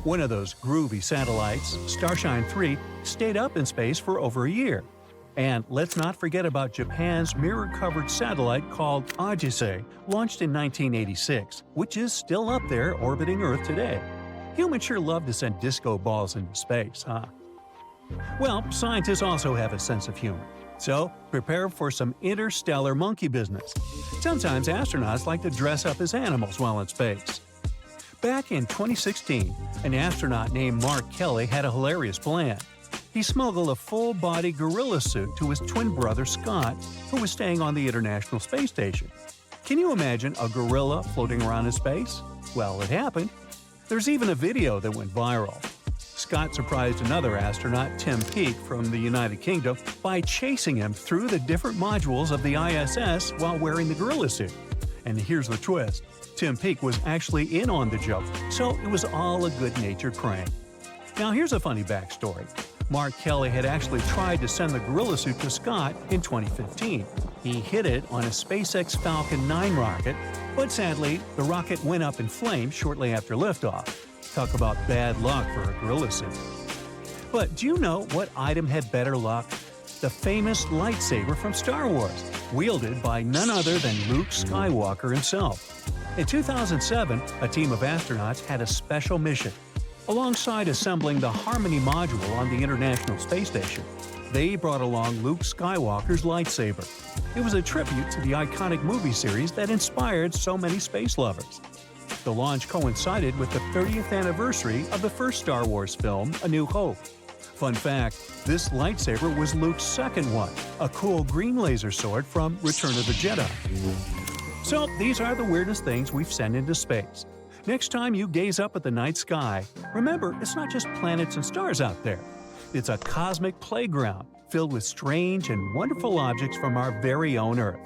One of those groovy satellites, Starshine 3, stayed up in space for over a year. And let's not forget about Japan's mirror-covered satellite called Aegis, launched in 1986, which is still up there orbiting Earth today. Humans sure love to send disco balls into space, huh? Well, scientists also have a sense of humor. So, prepare for some interstellar monkey business. Sometimes astronauts like to dress up as animals while in space. Back in 2016, an astronaut named Mark Kelly had a hilarious plan. He smuggled a full-body gorilla suit to his twin brother Scott, who was staying on the International Space Station. Can you imagine a gorilla floating around in space? Well, it happened. There's even a video that went viral. Scott surprised another astronaut, Tim Peake, from the United Kingdom by chasing him through the different modules of the ISS while wearing the gorilla suit. And here's the twist. Tim Peake was actually in on the joke, so it was all a good-natured prank. Now here's a funny backstory. Mark Kelly had actually tried to send the gorilla suit to Scott in 2015. He hid it on a SpaceX Falcon 9 rocket, but sadly, the rocket went up in flames shortly after liftoff. Talk about bad luck for a gorilla suit. But do you know what item had better luck? The famous lightsaber from Star Wars, wielded by none other than Luke Skywalker himself. In 2007, a team of astronauts had a special mission. Alongside assembling the Harmony module on the International Space Station, they brought along Luke Skywalker's lightsaber. It was a tribute to the iconic movie series that inspired so many space lovers. The launch coincided with the 30th anniversary of the first Star Wars film, A New Hope. Fun fact, this lightsaber was Luke's second one, a cool green laser sword from Return of the Jedi. So these are the weirdest things we've sent into space. Next time you gaze up at the night sky, remember it's not just planets and stars out there. It's a cosmic playground filled with strange and wonderful objects from our very own Earth.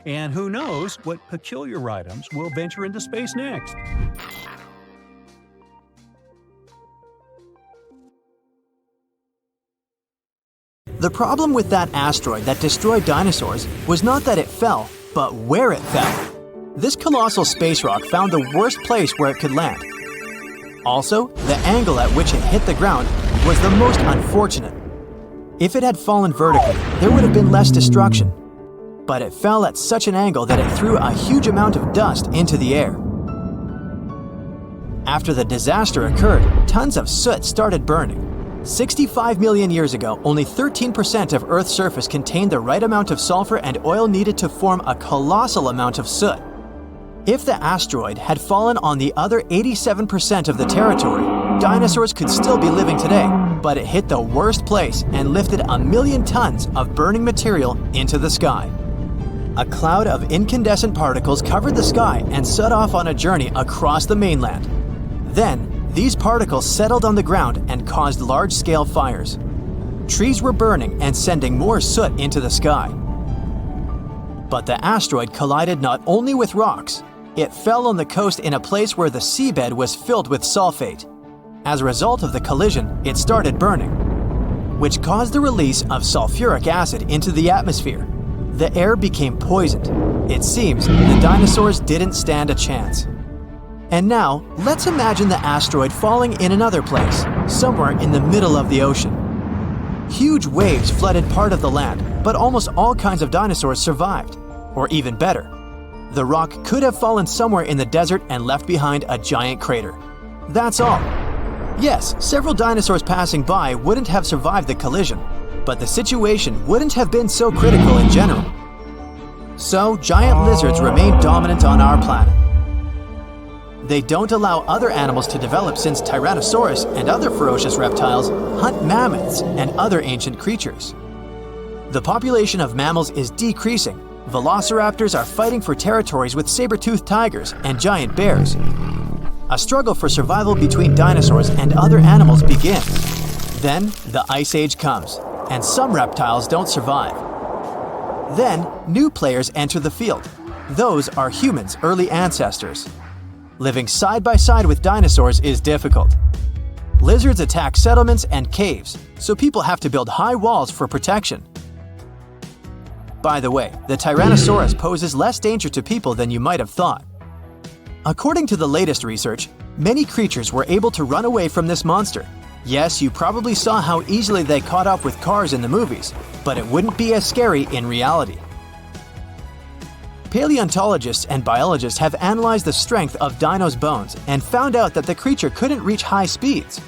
And who knows what peculiar items will venture into space next? The problem with that asteroid that destroyed dinosaurs was not that it fell, but where it fell. This colossal space rock found the worst place where it could land. Also, the angle at which it hit the ground was the most unfortunate. If it had fallen vertically, there would have been less destruction. But it fell at such an angle that it threw a huge amount of dust into the air. After the disaster occurred, tons of soot started burning. 65 million years ago, only 13% of Earth's surface contained the right amount of sulfur and oil needed to form a colossal amount of soot. If the asteroid had fallen on the other 87% of the territory, dinosaurs could still be living today, but it hit the worst place and lifted 1 million tons of burning material into the sky. a cloud of incandescent particles covered the sky and set off on a journey across the mainland. Then, these particles settled on the ground and caused large-scale fires. Trees were burning and sending more soot into the sky. But the asteroid collided not only with rocks, it fell on the coast in a place where the seabed was filled with sulfate. As a result of the collision, it started burning, which caused the release of sulfuric acid into the atmosphere. The air became poisoned. It seems the dinosaurs didn't stand a chance. And now, let's imagine the asteroid falling in another place, somewhere in the middle of the ocean. Huge waves flooded part of the land, but almost all kinds of dinosaurs survived. Or even better, the rock could have fallen somewhere in the desert and left behind a giant crater. That's all. Yes, several dinosaurs passing by wouldn't have survived the collision, but the situation wouldn't have been so critical in general. So, giant lizards remain dominant on our planet. They don't allow other animals to develop since Tyrannosaurus and other ferocious reptiles hunt mammoths and other ancient creatures. The population of mammals is decreasing. Velociraptors are fighting for territories with saber-toothed tigers and giant bears. A struggle for survival between dinosaurs and other animals begins. Then, the Ice Age comes, and some reptiles don't survive. Then, new players enter the field. Those are humans' early ancestors. Living side by side with dinosaurs is difficult. Lizards attack settlements and caves, so people have to build high walls for protection. By the way, the Tyrannosaurus poses less danger to people than you might have thought. According to the latest research, many creatures were able to run away from this monster. Yes, you probably saw how easily they caught up with cars in the movies, but it wouldn't be as scary in reality. Paleontologists and biologists have analyzed the strength of dinos' bones and found out that the creature couldn't reach high speeds.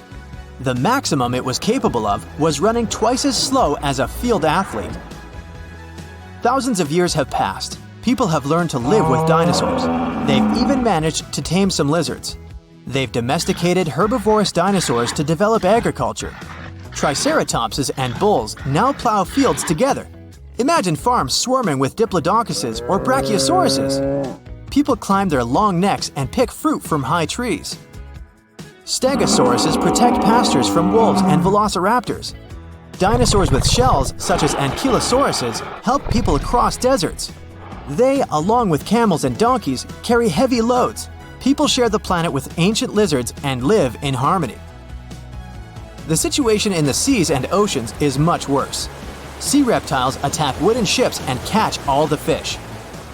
The maximum it was capable of was running twice as slow as a field athlete. Thousands of years have passed. People have learned to live with dinosaurs. They've even managed to tame some lizards. They've domesticated herbivorous dinosaurs to develop agriculture. Triceratopses and bulls now plow fields together. Imagine farms swarming with diplodocuses or brachiosauruses. People climb their long necks and pick fruit from high trees. Stegosauruses protect pastures from wolves and velociraptors. Dinosaurs with shells, such as ankylosauruses, help people cross deserts. They, along with camels and donkeys, carry heavy loads. People share the planet with ancient lizards and live in harmony. The situation in the seas and oceans is much worse. Sea reptiles attack wooden ships and catch all the fish.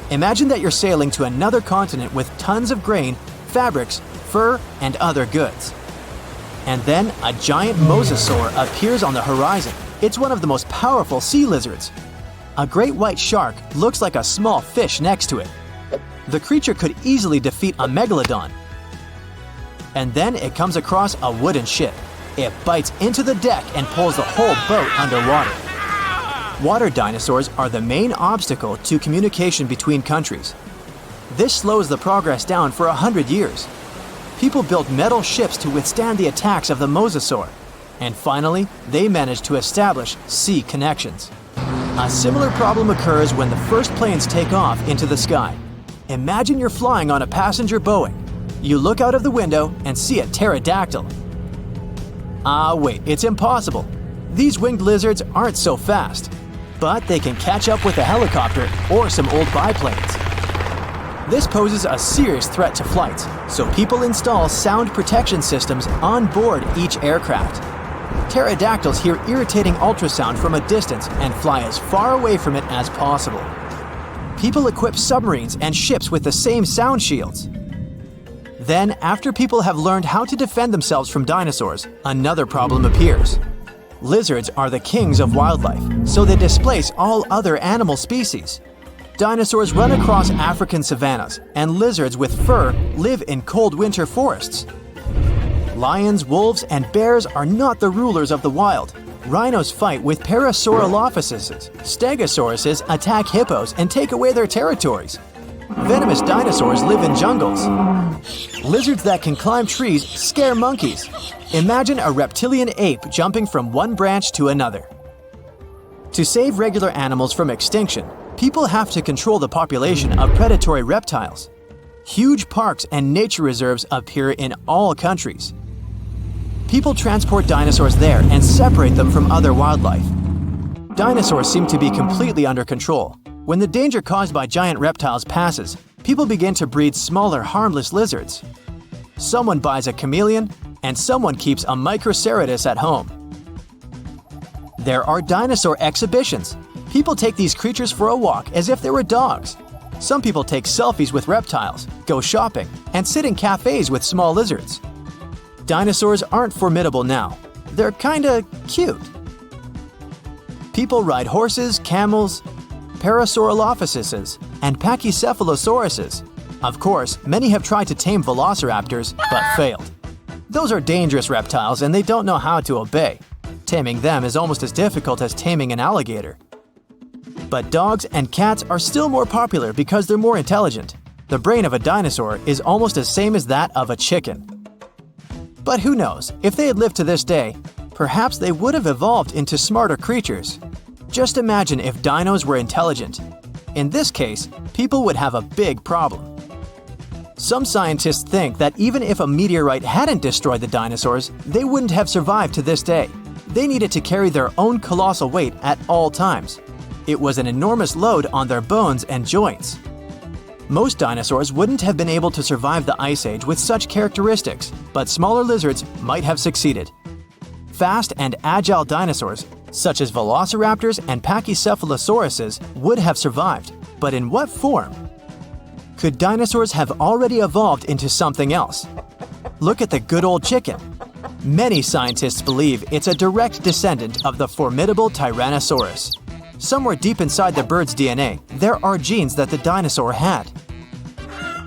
Imagine that you're sailing to another continent with tons of grain, fabrics, fur, and other goods. And then a giant mosasaur appears on the horizon. It's one of the most powerful sea lizards. A great white shark looks like a small fish next to it. The creature could easily defeat a megalodon. And then it comes across a wooden ship. It bites into the deck and pulls the whole boat underwater. Water dinosaurs are the main obstacle to communication between countries. This slows the progress down for 100 years. People built metal ships to withstand the attacks of the mosasaur. And finally, they managed to establish sea connections. A similar problem occurs when the first planes take off into the sky. Imagine you're flying on a passenger Boeing. You look out of the window and see a pterodactyl. Wait, it's impossible. These winged lizards aren't so fast, but they can catch up with a helicopter or some old biplanes. This poses a serious threat to flights, so people install sound protection systems on board each aircraft. Pterodactyls hear irritating ultrasound from a distance and fly as far away from it as possible. People equip submarines and ships with the same sound shields. Then, after people have learned how to defend themselves from dinosaurs, another problem appears. Lizards are the kings of wildlife, so they displace all other animal species. Dinosaurs run across African savannas, and lizards with fur live in cold winter forests. Lions, wolves, and bears are not the rulers of the wild. Rhinos fight with Parasaurolophuses. Stegosauruses attack hippos and take away their territories. Venomous dinosaurs live in jungles. Lizards that can climb trees scare monkeys. Imagine a reptilian ape jumping from one branch to another. To save regular animals from extinction, People have to control the population of predatory reptiles. Huge parks and nature reserves appear in all countries. People transport dinosaurs there and separate them from other wildlife. Dinosaurs seem to be completely under control. When the danger caused by giant reptiles passes, people begin to breed smaller, harmless lizards. Someone buys a chameleon, and someone keeps a Microceratus at home. There are dinosaur exhibitions. People take these creatures for a walk as if they were dogs. Some people take selfies with reptiles, go shopping, and sit in cafes with small lizards. Dinosaurs aren't formidable now. They're kinda cute. People ride horses, camels, Parasaurolophuses, and Pachycephalosauruses. Of course, many have tried to tame velociraptors, but failed. Those are dangerous reptiles and they don't know how to obey. Taming them is almost as difficult as taming an alligator. But dogs and cats are still more popular because they're more intelligent. The brain of a dinosaur is almost the same as that of a chicken. But who knows, if they had lived to this day, perhaps they would have evolved into smarter creatures. Just imagine if dinos were intelligent. In this case, people would have a big problem. Some scientists think that even if a meteorite hadn't destroyed the dinosaurs, they wouldn't have survived to this day. They needed to carry their own colossal weight at all times. It was an enormous load on their bones and joints. Most dinosaurs wouldn't have been able to survive the Ice Age with such characteristics, but smaller lizards might have succeeded. Fast and agile dinosaurs, such as velociraptors and Pachycephalosauruses, would have survived, but in what form? Could dinosaurs have already evolved into something else? Look at the good old chicken. Many scientists believe it's a direct descendant of the formidable Tyrannosaurus. Somewhere deep inside the bird's DNA, there are genes that the dinosaur had.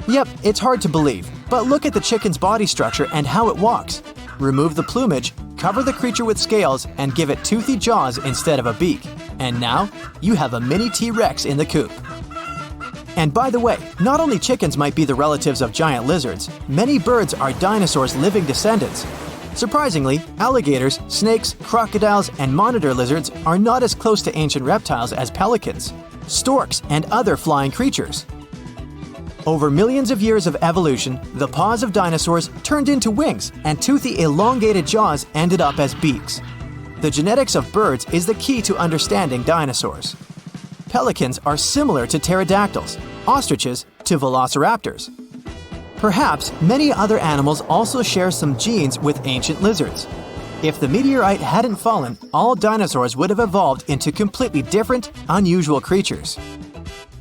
Yep, it's hard to believe, but look at the chicken's body structure and how it walks. Remove the plumage, cover the creature with scales, and give it toothy jaws instead of a beak. And now, you have a mini T-Rex in the coop. And by the way, not only chickens might be the relatives of giant lizards, many birds are dinosaurs' living descendants. Surprisingly, alligators, snakes, crocodiles, and monitor lizards are not as close to ancient reptiles as pelicans, storks, and other flying creatures. Over millions of years of evolution, the paws of dinosaurs turned into wings, and toothy elongated jaws ended up as beaks. The genetics of birds is the key to understanding dinosaurs. Pelicans are similar to pterodactyls, ostriches to velociraptors. Perhaps many other animals also share some genes with ancient lizards. If the meteorite hadn't fallen, all dinosaurs would have evolved into completely different, unusual creatures.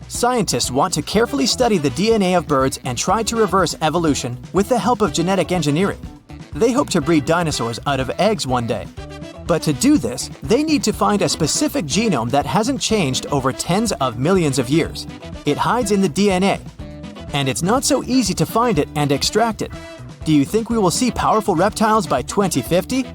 Scientists want to carefully study the DNA of birds and try to reverse evolution with the help of genetic engineering. They hope to breed dinosaurs out of eggs one day. But to do this, they need to find a specific genome that hasn't changed over tens of millions of years. It hides in the DNA. And it's not so easy to find it and extract it. Do you think we will see powerful reptiles by 2050?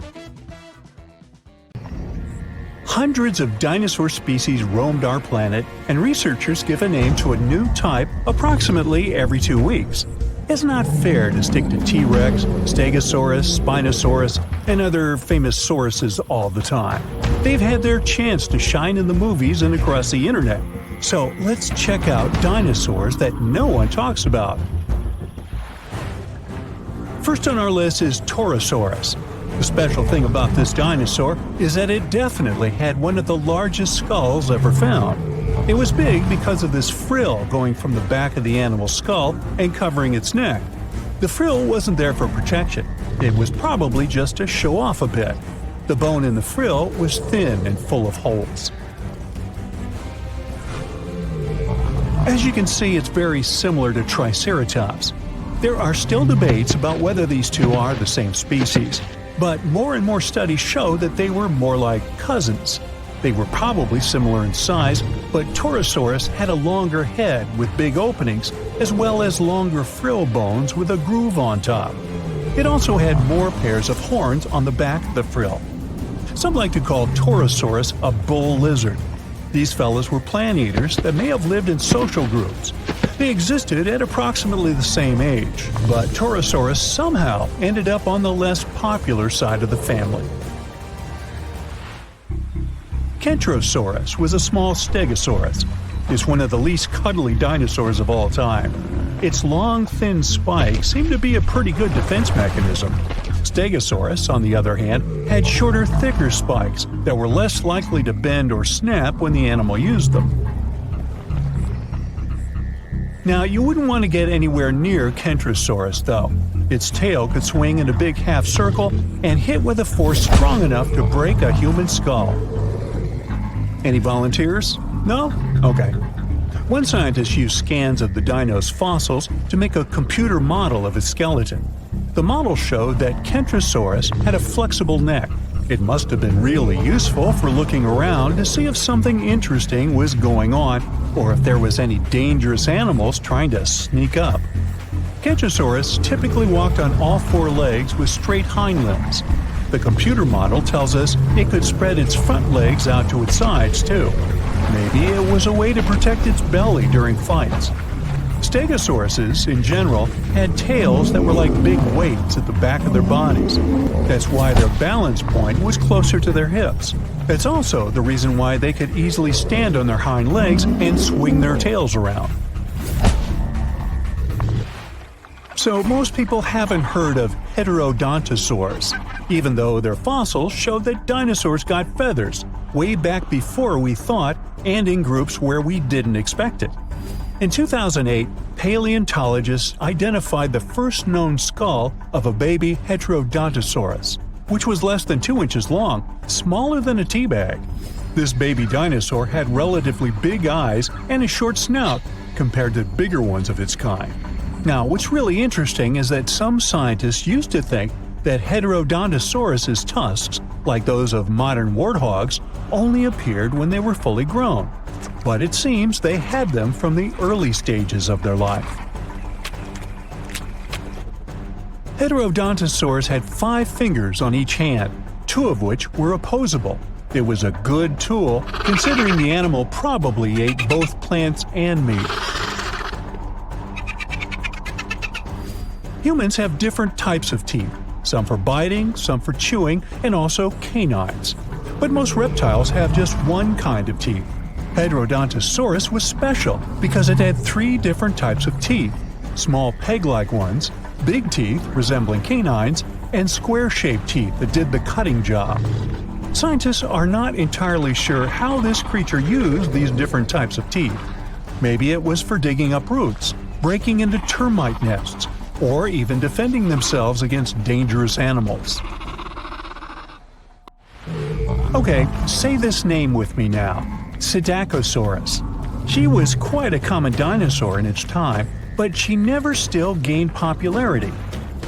Hundreds of dinosaur species roamed our planet, and researchers give a name to a new type approximately every 2 weeks. It's not fair to stick to T-Rex, Stegosaurus, Spinosaurus, and other famous sauruses all the time. They've had their chance to shine in the movies and across the internet. So let's check out dinosaurs that no one talks about. First on our list is Torosaurus. The special thing about this dinosaur is that it definitely had one of the largest skulls ever found. It was big because of this frill going from the back of the animal's skull and covering its neck. The frill wasn't there for protection. It was probably just to show off a bit. The bone in the frill was thin and full of holes. As you can see, it's very similar to Triceratops. There are still debates about whether these two are the same species, but more and more studies show that they were more like cousins. They were probably similar in size, but Torosaurus had a longer head with big openings, as well as longer frill bones with a groove on top. It also had more pairs of horns on the back of the frill. Some like to call Torosaurus a bull lizard. These fellows were plant eaters that may have lived in social groups. They existed at approximately the same age, but Torosaurus somehow ended up on the less popular side of the family. Kentrosaurus was a small stegosaurus. is one of the least cuddly dinosaurs of all time. Its long, thin spikes seem to be a pretty good defense mechanism. Stegosaurus, on the other hand, had shorter, thicker spikes that were less likely to bend or snap when the animal used them. Now, you wouldn't want to get anywhere near Kentrosaurus, though. Its tail could swing in a big half circle and hit with a force strong enough to break a human skull. Any volunteers? No? Okay. One scientist used scans of the dino's fossils to make a computer model of its skeleton. The model showed that Kentrosaurus had a flexible neck. It must have been really useful for looking around to see if something interesting was going on or if there was any dangerous animals trying to sneak up. Kentrosaurus typically walked on all four legs with straight hind limbs. The computer model tells us it could spread its front legs out to its sides, too. Maybe it was a way to protect its belly during fights. Stegosauruses, in general, had tails that were like big weights at the back of their bodies. That's why their balance point was closer to their hips. That's also the reason why they could easily stand on their hind legs and swing their tails around. So most people haven't heard of heterodontosaurs, even though their fossils show that dinosaurs got feathers way back before we thought and in groups where we didn't expect it. In 2008, paleontologists identified the first known skull of a baby heterodontosaurus, which was less than 2 inches long, smaller than a tea bag. This baby dinosaur had relatively big eyes and a short snout compared to bigger ones of its kind. Now, what's really interesting is that some scientists used to think that Heterodontosaurus's tusks, like those of modern warthogs, only appeared when they were fully grown. But it seems they had them from the early stages of their life. Heterodontosaurs had 5 fingers on each hand, 2 of which were opposable. It was a good tool, considering the animal probably ate both plants and meat. Humans have different types of teeth, some for biting, some for chewing, and also canines. But most reptiles have just one kind of teeth. Heterodontosaurus was special because it had 3 different types of teeth: small peg-like ones, big teeth resembling canines, and square-shaped teeth that did the cutting job. Scientists are not entirely sure how this creature used these different types of teeth. Maybe it was for digging up roots, breaking into termite nests, or even defending themselves against dangerous animals. Okay, say this name with me now: Psittacosaurus. She was quite a common dinosaur in its time, but she never still gained popularity.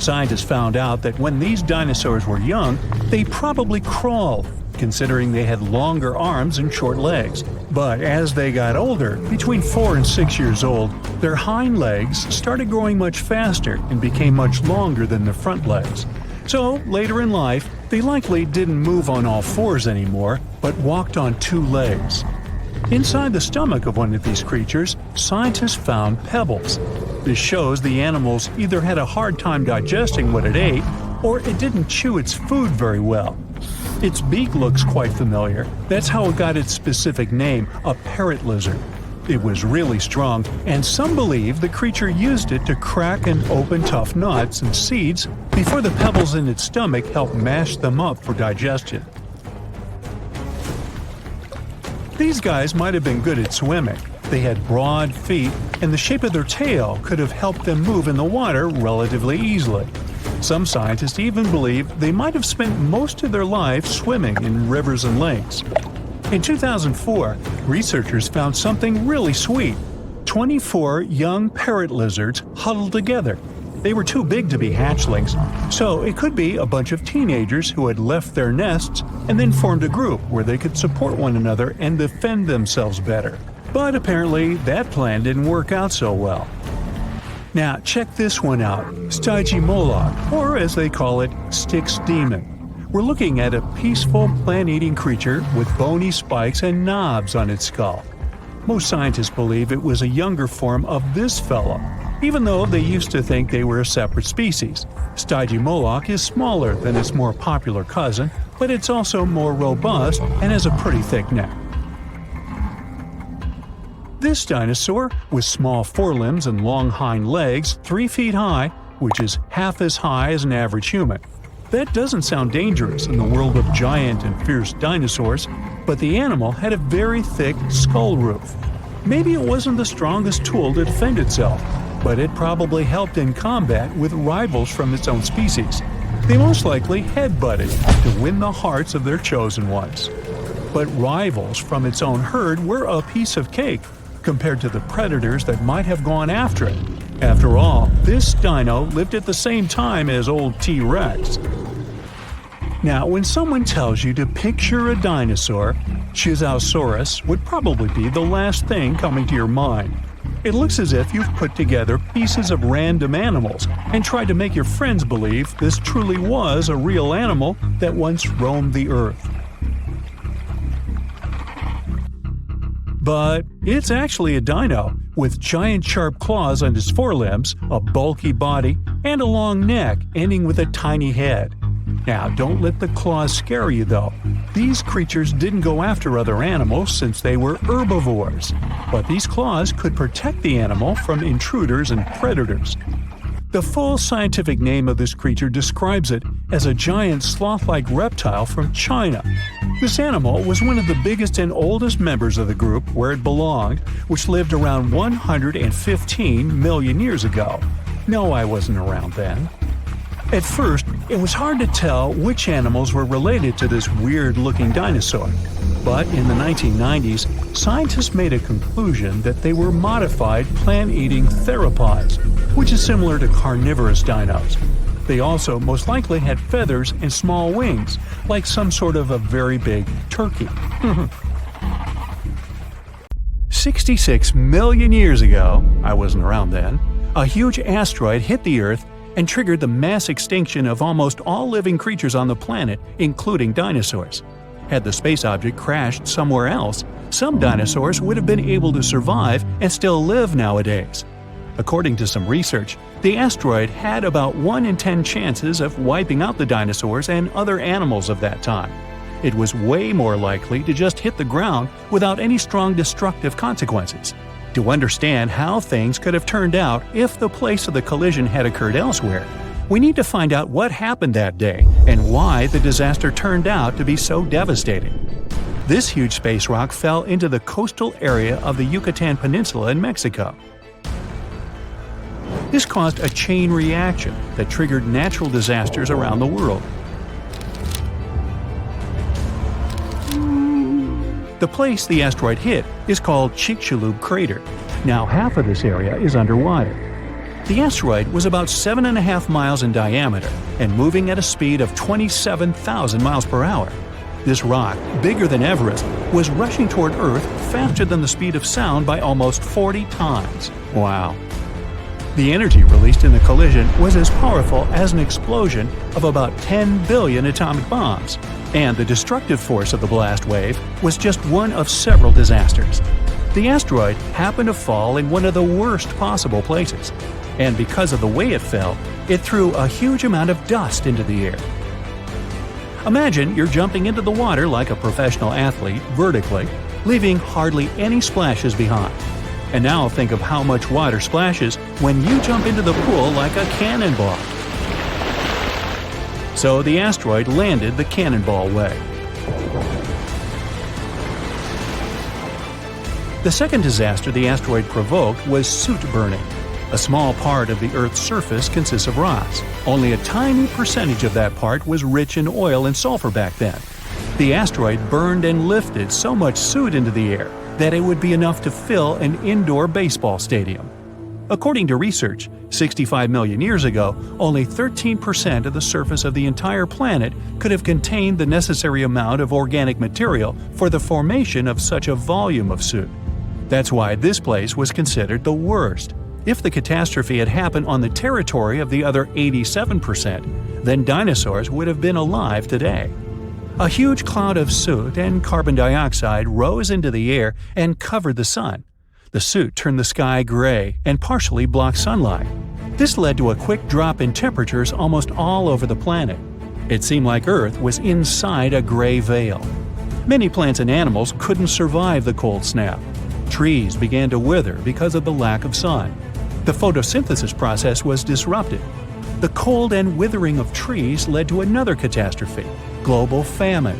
Scientists found out that when these dinosaurs were young, they probably crawled, considering they had longer arms and short legs. But as they got older, between 4 and 6 years old, their hind legs started growing much faster and became much longer than their front legs. So, later in life, they likely didn't move on all 4s anymore, but walked on 2 legs. Inside the stomach of one of these creatures, scientists found pebbles. This shows the animals either had a hard time digesting what it ate, or it didn't chew its food very well. Its beak looks quite familiar. That's how it got its specific name, a parrot lizard. It was really strong, and some believe the creature used it to crack and open tough nuts and seeds before the pebbles in its stomach helped mash them up for digestion. These guys might have been good at swimming. They had broad feet, and the shape of their tail could have helped them move in the water relatively easily. Some scientists even believe they might have spent most of their life swimming in rivers and lakes. In 2004, researchers found something really sweet: 24 young parrot lizards huddled together. They were too big to be hatchlings, so it could be a bunch of teenagers who had left their nests and then formed a group where they could support one another and defend themselves better. But apparently, that plan didn't work out so well. Now, check this one out: Stygimoloch, or as they call it, Styx demon. We're looking at a peaceful plant-eating creature with bony spikes and knobs on its skull. Most scientists believe it was a younger form of this fellow, even though they used to think they were a separate species. Stygimoloch is smaller than its more popular cousin, but it's also more robust and has a pretty thick neck. This dinosaur, with small forelimbs and long hind legs 3 feet high, which is half as high as an average human. That doesn't sound dangerous in the world of giant and fierce dinosaurs, but the animal had a very thick skull roof. Maybe it wasn't the strongest tool to defend itself, but it probably helped in combat with rivals from its own species. They most likely headbutted to win the hearts of their chosen ones. But rivals from its own herd were a piece of cake compared to the predators that might have gone after it. After all, this dino lived at the same time as old T-Rex. Now, when someone tells you to picture a dinosaur, Chisaosaurus would probably be the last thing coming to your mind. It looks as if you've put together pieces of random animals and tried to make your friends believe this truly was a real animal that once roamed the earth. But it's actually a dino, with giant sharp claws on its forelimbs, a bulky body, and a long neck ending with a tiny head. Now, don't let the claws scare you though. These creatures didn't go after other animals since they were herbivores, but these claws could protect the animal from intruders and predators. The full scientific name of this creature describes it as a giant sloth-like reptile from China. This animal was one of the biggest and oldest members of the group where it belonged, which lived around 115 million years ago. No, I wasn't around then. At first, it was hard to tell which animals were related to this weird-looking dinosaur. But in the 1990s, scientists made a conclusion that they were modified plant-eating theropods, which is similar to carnivorous dinos. They also most likely had feathers and small wings, like some sort of a very big turkey. 66 million years ago, I wasn't around then, a huge asteroid hit the Earth and triggered the mass extinction of almost all living creatures on the planet, including dinosaurs. Had the space object crashed somewhere else, some dinosaurs would have been able to survive and still live nowadays. According to some research, the asteroid had about 1 in 10 chances of wiping out the dinosaurs and other animals of that time. It was way more likely to just hit the ground without any strong destructive consequences. To understand how things could have turned out if the place of the collision had occurred elsewhere, we need to find out what happened that day and why the disaster turned out to be so devastating. This huge space rock fell into the coastal area of the Yucatan Peninsula in Mexico. This caused a chain reaction that triggered natural disasters around the world. The place the asteroid hit is called Chicxulub Crater. Now half of this area is underwater. The asteroid was about 7.5 miles in diameter and moving at a speed of 27,000 miles per hour. This rock, bigger than Everest, was rushing toward Earth faster than the speed of sound by almost 40 times. Wow. The energy released in the collision was as powerful as an explosion of about 10 billion atomic bombs, and the destructive force of the blast wave was just one of several disasters. The asteroid happened to fall in one of the worst possible places, and because of the way it fell, it threw a huge amount of dust into the air. Imagine you're jumping into the water like a professional athlete vertically, leaving hardly any splashes behind. And now think of how much water splashes when you jump into the pool like a cannonball. So the asteroid landed the cannonball way. The second disaster the asteroid provoked was soot burning. A small part of the Earth's surface consists of rocks. Only a tiny percentage of that part was rich in oil and sulfur back then. The asteroid burned and lifted so much soot into the air that it would be enough to fill an indoor baseball stadium. According to research, 65 million years ago, only 13% of the surface of the entire planet could have contained the necessary amount of organic material for the formation of such a volume of soot. That's why this place was considered the worst. If the catastrophe had happened on the territory of the other 87%, then dinosaurs would have been alive today. A huge cloud of soot and carbon dioxide rose into the air and covered the sun. The soot turned the sky gray and partially blocked sunlight. This led to a quick drop in temperatures almost all over the planet. It seemed like Earth was inside a gray veil. Many plants and animals couldn't survive the cold snap. Trees began to wither because of the lack of sun. The photosynthesis process was disrupted. The cold and withering of trees led to another catastrophe: global famine.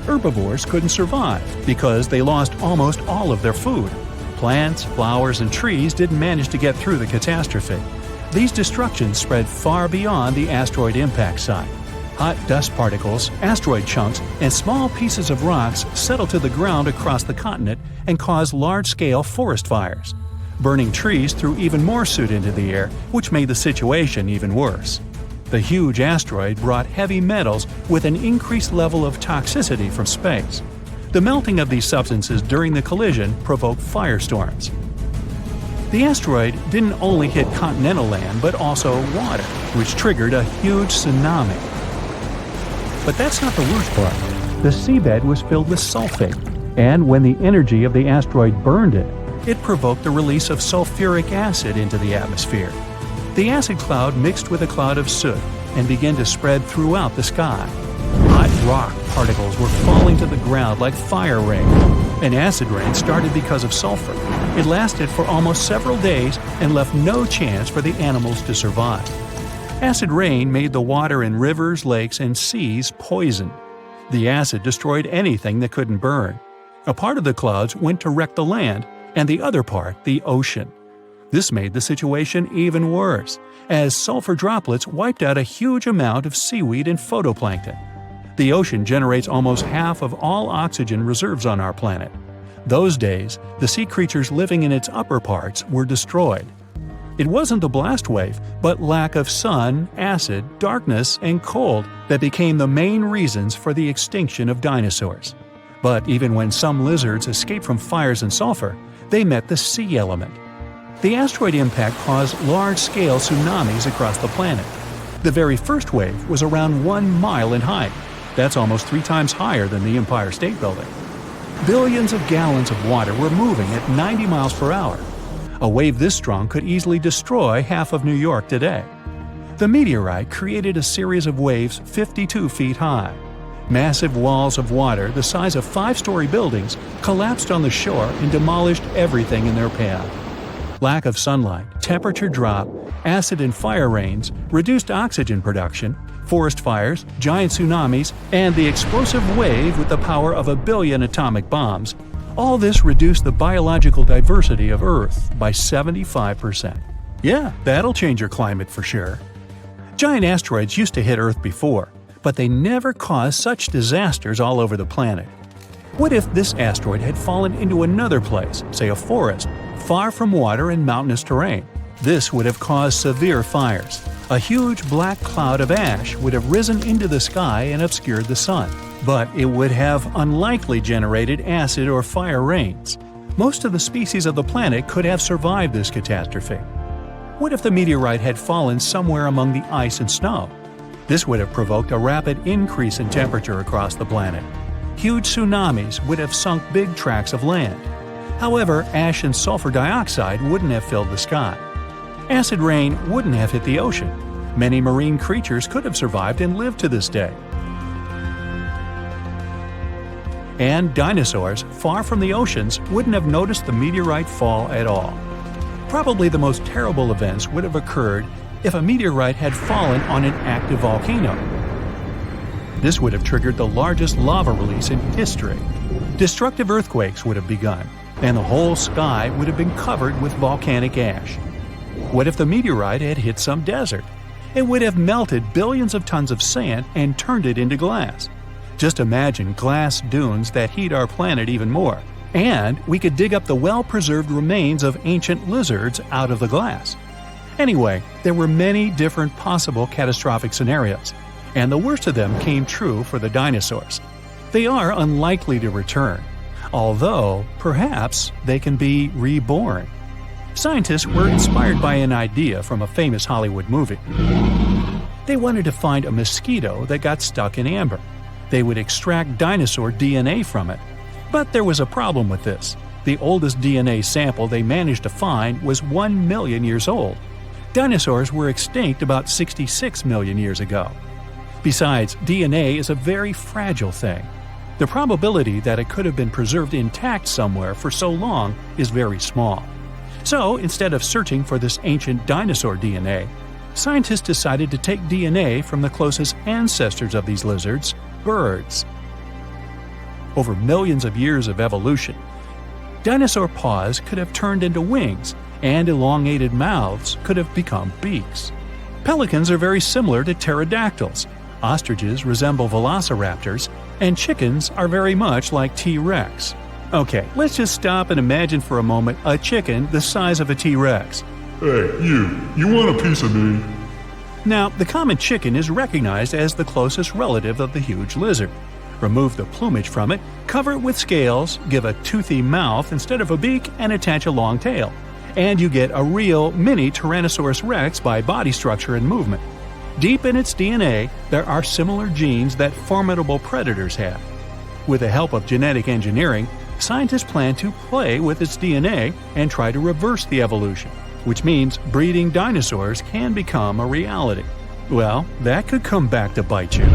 Herbivores couldn't survive because they lost almost all of their food. Plants, flowers, and trees didn't manage to get through the catastrophe. These destructions spread far beyond the asteroid impact site. Hot dust particles, asteroid chunks, and small pieces of rocks settled to the ground across the continent and caused large-scale forest fires. Burning trees threw even more soot into the air, which made the situation even worse. The huge asteroid brought heavy metals with an increased level of toxicity from space. The melting of these substances during the collision provoked firestorms. The asteroid didn't only hit continental land but also water, which triggered a huge tsunami. But that's not the worst part. The seabed was filled with sulfate, and when the energy of the asteroid burned it, it provoked the release of sulfuric acid into the atmosphere. The acid cloud mixed with a cloud of soot and began to spread throughout the sky. Hot rock particles were falling to the ground like fire rain. An acid rain started because of sulfur. It lasted for almost several days and left no chance for the animals to survive. Acid rain made the water in rivers, lakes, and seas poisoned. The acid destroyed anything that couldn't burn. A part of the clouds went to wreck the land, and the other part the ocean. This made the situation even worse, as sulfur droplets wiped out a huge amount of seaweed and phytoplankton. The ocean generates almost half of all oxygen reserves on our planet. Those days, the sea creatures living in its upper parts were destroyed. It wasn't the blast wave, but lack of sun, acid, darkness, and cold that became the main reasons for the extinction of dinosaurs. But even when some lizards escaped from fires and sulfur, they met the sea element. The asteroid impact caused large-scale tsunamis across the planet. The very first wave was around 1 mile in height. That's almost 3 times higher than the Empire State Building. Billions of gallons of water were moving at 90 miles per hour. A wave this strong could easily destroy half of New York today. The meteorite created a series of waves 52 feet high. Massive walls of water the size of 5-story buildings collapsed on the shore and demolished everything in their path. Lack of sunlight, temperature drop, acid and fire rains, reduced oxygen production, forest fires, giant tsunamis, and the explosive wave with the power of 1 billion atomic bombs — all this reduced the biological diversity of Earth by 75%. Yeah, that'll change your climate for sure. Giant asteroids used to hit Earth before, but they never caused such disasters all over the planet. What if this asteroid had fallen into another place, say a forest, far from water and mountainous terrain? This would have caused severe fires. A huge black cloud of ash would have risen into the sky and obscured the sun. But it would have unlikely generated acid or fire rains. Most of the species of the planet could have survived this catastrophe. What if the meteorite had fallen somewhere among the ice and snow? This would have provoked a rapid increase in temperature across the planet. Huge tsunamis would have sunk big tracts of land. However, ash and sulfur dioxide wouldn't have filled the sky. Acid rain wouldn't have hit the ocean. Many marine creatures could have survived and lived to this day. And dinosaurs, far from the oceans, wouldn't have noticed the meteorite fall at all. Probably the most terrible events would have occurred if a meteorite had fallen on an active volcano. This would have triggered the largest lava release in history. Destructive earthquakes would have begun, and the whole sky would have been covered with volcanic ash. What if the meteorite had hit some desert? It would have melted billions of tons of sand and turned it into glass. Just imagine glass dunes that heat our planet even more. And we could dig up the well-preserved remains of ancient lizards out of the glass. Anyway, there were many different possible catastrophic scenarios, and the worst of them came true for the dinosaurs. They are unlikely to return, although perhaps they can be reborn. Scientists were inspired by an idea from a famous Hollywood movie. They wanted to find a mosquito that got stuck in amber. They would extract dinosaur DNA from it. But there was a problem with this. The oldest DNA sample they managed to find was 1 million years old. Dinosaurs were extinct about 66 million years ago. Besides, DNA is a very fragile thing. The probability that it could have been preserved intact somewhere for so long is very small. So, instead of searching for this ancient dinosaur DNA, scientists decided to take DNA from the closest ancestors of these lizards, birds. Over millions of years of evolution, dinosaur paws could have turned into wings, and elongated mouths could have become beaks. Pelicans are very similar to pterodactyls, ostriches resemble velociraptors, and chickens are very much like T-Rex. Okay, let's just stop and imagine for a moment a chicken the size of a T-Rex. Hey, you want a piece of me? Now, the common chicken is recognized as the closest relative of the huge lizard. Remove the plumage from it, cover it with scales, give a toothy mouth instead of a beak, and attach a long tail. And you get a real mini Tyrannosaurus rex by body structure and movement. Deep in its DNA, there are similar genes that formidable predators have. With the help of genetic engineering, scientists plan to play with its DNA and try to reverse the evolution, which means breeding dinosaurs can become a reality. Well, that could come back to bite you.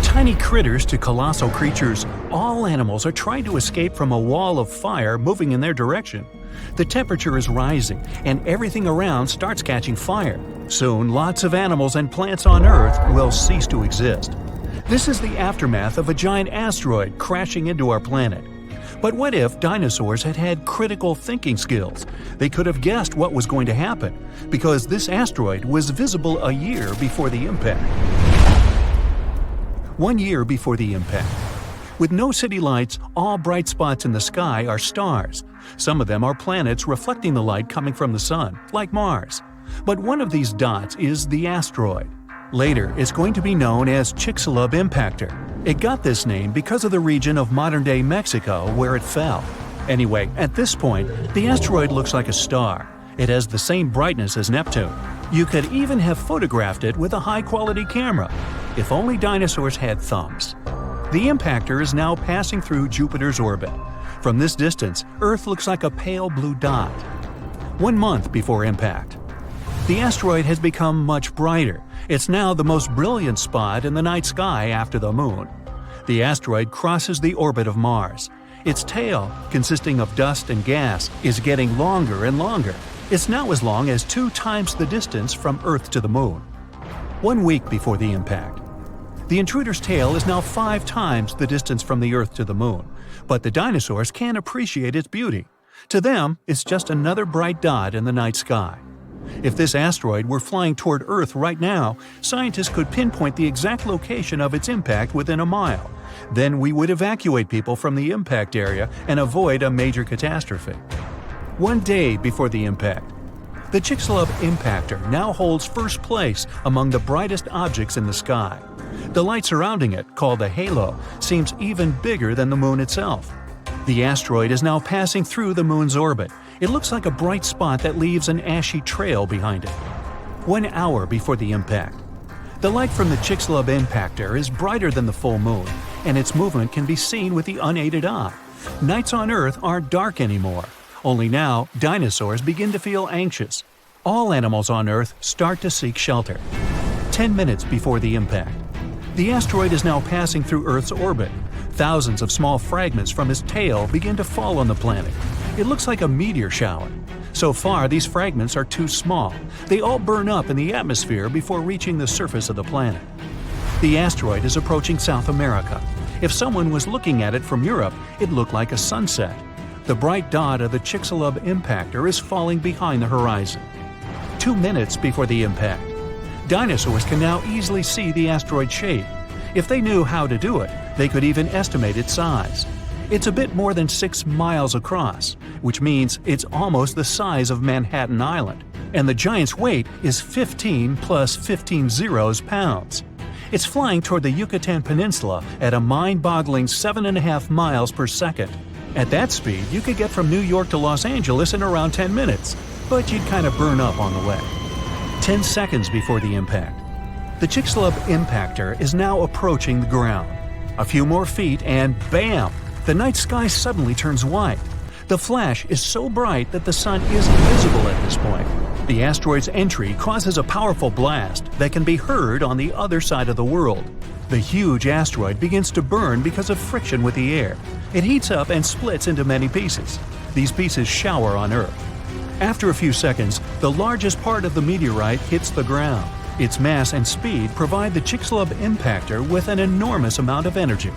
Tiny critters to colossal creatures, all animals are trying to escape from a wall of fire moving in their direction. The temperature is rising, and everything around starts catching fire. Soon, lots of animals and plants on Earth will cease to exist. This is the aftermath of a giant asteroid crashing into our planet. But what if dinosaurs had had critical thinking skills? They could have guessed what was going to happen, because this asteroid was visible a year before the impact. 1 year before the impact. With no city lights, all bright spots in the sky are stars. Some of them are planets reflecting the light coming from the sun, like Mars. But one of these dots is the asteroid. Later, it's going to be known as Chicxulub impactor. It got this name because of the region of modern-day Mexico where it fell. Anyway, at this point, the asteroid looks like a star. It has the same brightness as Neptune. You could even have photographed it with a high-quality camera. If only dinosaurs had thumbs. The impactor is now passing through Jupiter's orbit. From this distance, Earth looks like a pale blue dot. 1 month before impact. The asteroid has become much brighter. It's now the most brilliant spot in the night sky after the Moon. The asteroid crosses the orbit of Mars. Its tail, consisting of dust and gas, is getting longer and longer. It's now as long as 2 times the distance from Earth to the Moon. 1 week before the impact. The intruder's tail is now 5 times the distance from the Earth to the Moon, but the dinosaurs can't appreciate its beauty. To them, it's just another bright dot in the night sky. If this asteroid were flying toward Earth right now, scientists could pinpoint the exact location of its impact within a mile. Then we would evacuate people from the impact area and avoid a major catastrophe. 1 day before the impact. The Chicxulub impactor now holds first place among the brightest objects in the sky. The light surrounding it, called a halo, seems even bigger than the Moon itself. The asteroid is now passing through the Moon's orbit. It looks like a bright spot that leaves an ashy trail behind it. 1 hour before the impact. The light from the Chicxulub impactor is brighter than the full Moon, and its movement can be seen with the unaided eye. Nights on Earth aren't dark anymore. Only now, dinosaurs begin to feel anxious. All animals on Earth start to seek shelter. 10 minutes before the impact. The asteroid is now passing through Earth's orbit. Thousands of small fragments from its tail begin to fall on the planet. It looks like a meteor shower. So far, these fragments are too small. They all burn up in the atmosphere before reaching the surface of the planet. The asteroid is approaching South America. If someone was looking at it from Europe, it looked like a sunset. The bright dot of the Chicxulub impactor is falling behind the horizon. 2 minutes before the impact. Dinosaurs can now easily see the asteroid's shape. If they knew how to do it, they could even estimate its size. It's a bit more than 6 miles across, which means it's almost the size of Manhattan Island, and the giant's weight is 15 plus 15 zeros pounds. It's flying toward the Yucatan Peninsula at a mind-boggling 7.5 miles per second. At that speed, you could get from New York to Los Angeles in around 10 minutes, but you'd kind of burn up on the way. 10 seconds before the impact. The Chicxulub impactor is now approaching the ground. A few more feet and bam! The night sky suddenly turns white. The flash is so bright that the sun isn't visible at this point. The asteroid's entry causes a powerful blast that can be heard on the other side of the world. The huge asteroid begins to burn because of friction with the air. It heats up and splits into many pieces. These pieces shower on Earth. After a few seconds, the largest part of the meteorite hits the ground. Its mass and speed provide the Chicxulub impactor with an enormous amount of energy.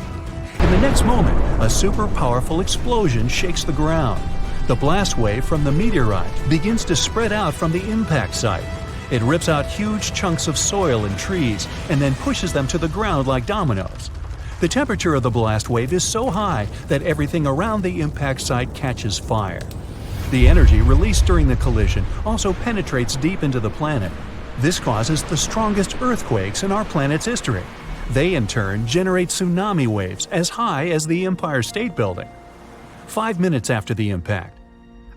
In the next moment, a super powerful explosion shakes the ground. The blast wave from the meteorite begins to spread out from the impact site. It rips out huge chunks of soil and trees and then pushes them to the ground like dominoes. The temperature of the blast wave is so high that everything around the impact site catches fire. The energy released during the collision also penetrates deep into the planet. This causes the strongest earthquakes in our planet's history. They in turn generate tsunami waves as high as the Empire State Building. 5 minutes after the impact,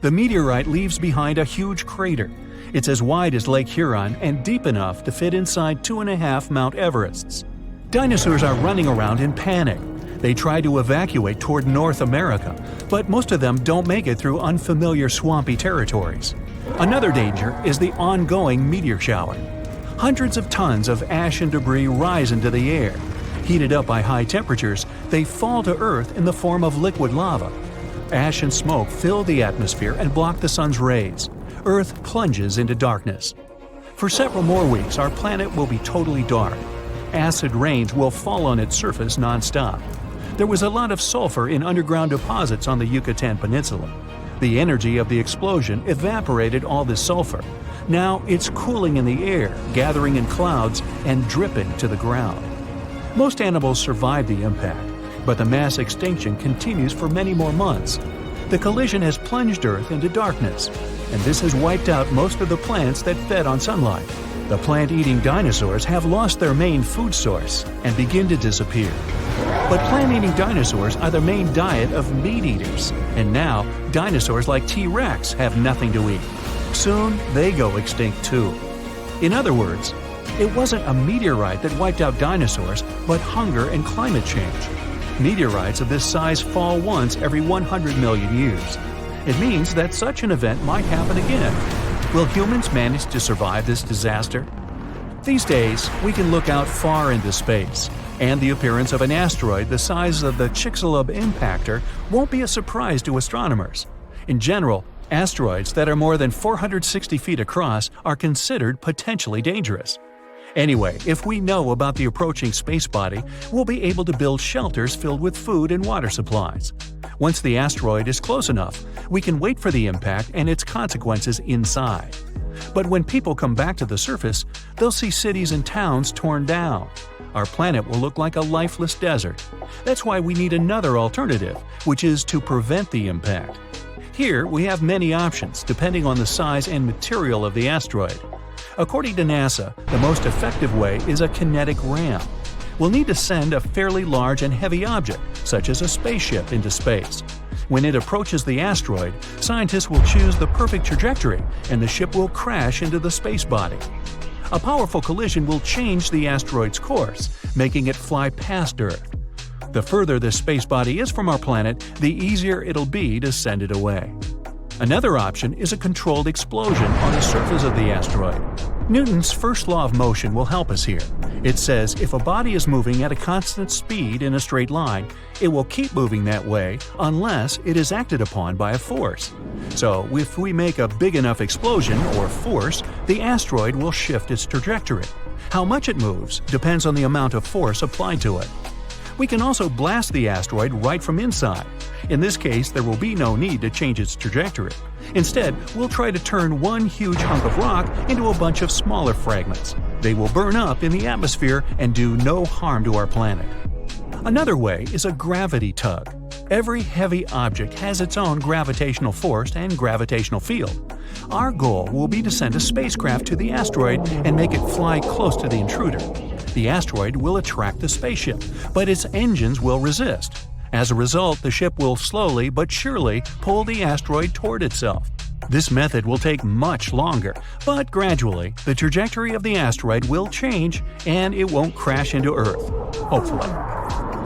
the meteorite leaves behind a huge crater. It's as wide as Lake Huron and deep enough to fit inside 2.5 Mount Everests. Dinosaurs are running around in panic. They try to evacuate toward North America, but most of them don't make it through unfamiliar swampy territories. Another danger is the ongoing meteor shower. Hundreds of tons of ash and debris rise into the air. Heated up by high temperatures, they fall to Earth in the form of liquid lava. Ash and smoke fill the atmosphere and block the sun's rays. Earth plunges into darkness. For several more weeks, our planet will be totally dark. Acid rains will fall on its surface non-stop. There was a lot of sulfur in underground deposits on the Yucatan Peninsula. The energy of the explosion evaporated all this sulfur. Now it's cooling in the air, gathering in clouds, and dripping to the ground. Most animals survive the impact, but the mass extinction continues for many more months. The collision has plunged Earth into darkness, and this has wiped out most of the plants that fed on sunlight. The plant-eating dinosaurs have lost their main food source and begin to disappear. But plant-eating dinosaurs are the main diet of meat-eaters, and now dinosaurs like T-Rex have nothing to eat. Soon, they go extinct too. In other words, it wasn't a meteorite that wiped out dinosaurs, but hunger and climate change. Meteorites of this size fall once every 100 million years. It means that such an event might happen again. Will humans manage to survive this disaster? These days, we can look out far into space, and the appearance of an asteroid the size of the Chicxulub impactor won't be a surprise to astronomers. In general, asteroids that are more than 460 feet across are considered potentially dangerous. Anyway, if we know about the approaching space body, we'll be able to build shelters filled with food and water supplies. Once the asteroid is close enough, we can wait for the impact and its consequences inside. But when people come back to the surface, they'll see cities and towns torn down. Our planet will look like a lifeless desert. That's why we need another alternative, which is to prevent the impact. Here, we have many options depending on the size and material of the asteroid. According to NASA, the most effective way is a kinetic ram. We'll need to send a fairly large and heavy object, such as a spaceship, into space. When it approaches the asteroid, scientists will choose the perfect trajectory, and the ship will crash into the space body. A powerful collision will change the asteroid's course, making it fly past Earth. The further this space body is from our planet, the easier it'll be to send it away. Another option is a controlled explosion on the surface of the asteroid. Newton's first law of motion will help us here. It says if a body is moving at a constant speed in a straight line, it will keep moving that way unless it is acted upon by a force. So, if we make a big enough explosion, or force, the asteroid will shift its trajectory. How much it moves depends on the amount of force applied to it. We can also blast the asteroid right from inside. In this case, there will be no need to change its trajectory. Instead, we'll try to turn one huge hunk of rock into a bunch of smaller fragments. They will burn up in the atmosphere and do no harm to our planet. Another way is a gravity tug. Every heavy object has its own gravitational force and gravitational field. Our goal will be to send a spacecraft to the asteroid and make it fly close to the intruder. The asteroid will attract the spaceship, but its engines will resist. As a result, the ship will slowly but surely pull the asteroid toward itself. This method will take much longer, but gradually, the trajectory of the asteroid will change and it won't crash into Earth. Hopefully.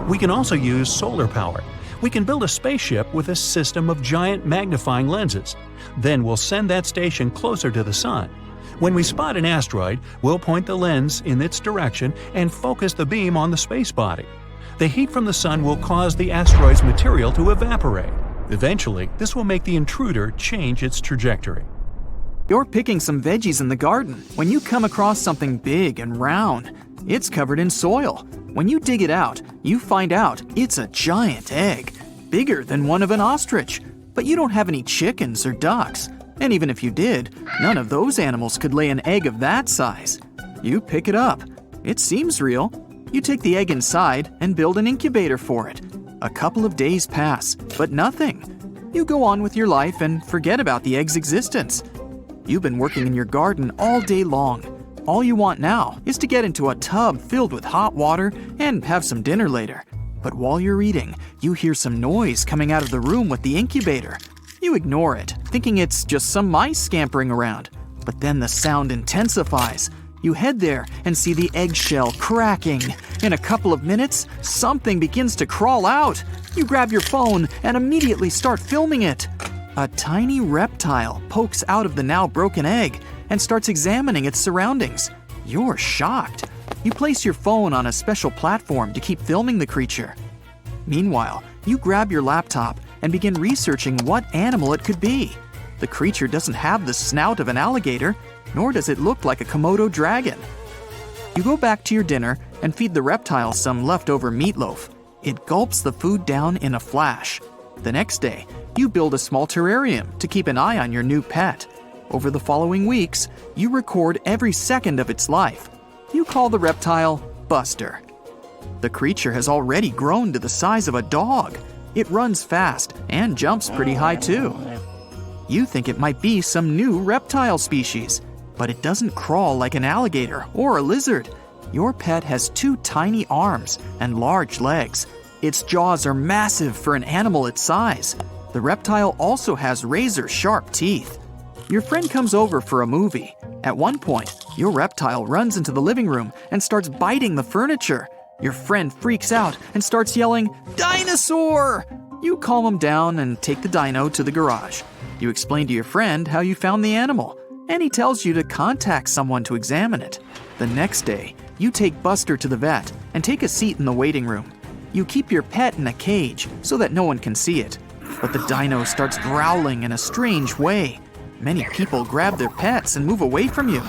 We can also use solar power. We can build a spaceship with a system of giant magnifying lenses. Then we'll send that station closer to the sun. When we spot an asteroid, we'll point the lens in its direction and focus the beam on the space body. The heat from the sun will cause the asteroid's material to evaporate. Eventually, this will make the intruder change its trajectory. You're picking some veggies in the garden when you come across something big and round. It's covered in soil. When you dig it out, you find out it's a giant egg, bigger than one of an ostrich. But you don't have any chickens or ducks. And even if you did, none of those animals could lay an egg of that size. You pick it up. It seems real. You take the egg inside and build an incubator for it. A couple of days pass, but nothing. You go on with your life and forget about the egg's existence. You've been working in your garden all day long. All you want now is to get into a tub filled with hot water and have some dinner later. But while you're eating, you hear some noise coming out of the room with the incubator. You ignore it, thinking it's just some mice scampering around. But then the sound intensifies. You head there and see the eggshell cracking. In a couple of minutes, something begins to crawl out. You grab your phone and immediately start filming it. A tiny reptile pokes out of the now broken egg and starts examining its surroundings. You're shocked. You place your phone on a special platform to keep filming the creature. Meanwhile, you grab your laptop and begin researching what animal it could be. The creature doesn't have the snout of an alligator, nor does it look like a Komodo dragon. You go back to your dinner and feed the reptile some leftover meatloaf. It gulps the food down in a flash. The next day, you build a small terrarium to keep an eye on your new pet. Over the following weeks, you record every second of its life. You call the reptile Buster. The creature has already grown to the size of a dog. It runs fast and jumps pretty high too. You think it might be some new reptile species, but it doesn't crawl like an alligator or a lizard. Your pet has 2 tiny arms and large legs. Its jaws are massive for an animal its size. The reptile also has razor-sharp teeth. Your friend comes over for a movie. At one point, your reptile runs into the living room and starts biting the furniture. Your friend freaks out and starts yelling, "Dinosaur!" You calm him down and take the dino to the garage. You explain to your friend how you found the animal, and he tells you to contact someone to examine it. The next day, you take Buster to the vet and take a seat in the waiting room. You keep your pet in a cage so that no one can see it. But the dino starts growling in a strange way. Many people grab their pets and move away from you.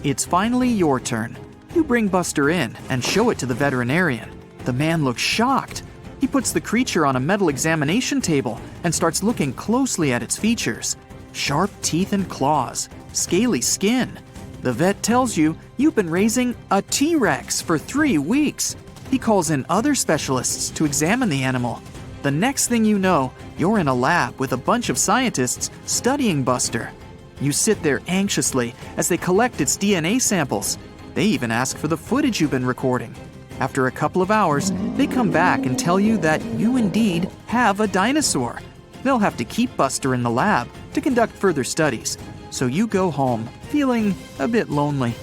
It's finally your turn. You bring Buster in and show it to the veterinarian. The man looks shocked. He puts the creature on a metal examination table and starts looking closely at its features. Sharp teeth and claws, scaly skin. The vet tells you you've been raising a T-Rex for 3 weeks. He calls in other specialists to examine the animal. The next thing you know, you're in a lab with a bunch of scientists studying Buster. You sit there anxiously as they collect its DNA samples. They even ask for the footage you've been recording. After a couple of hours, they come back and tell you that you indeed have a dinosaur. They'll have to keep Buster in the lab to conduct further studies. So you go home, feeling a bit lonely.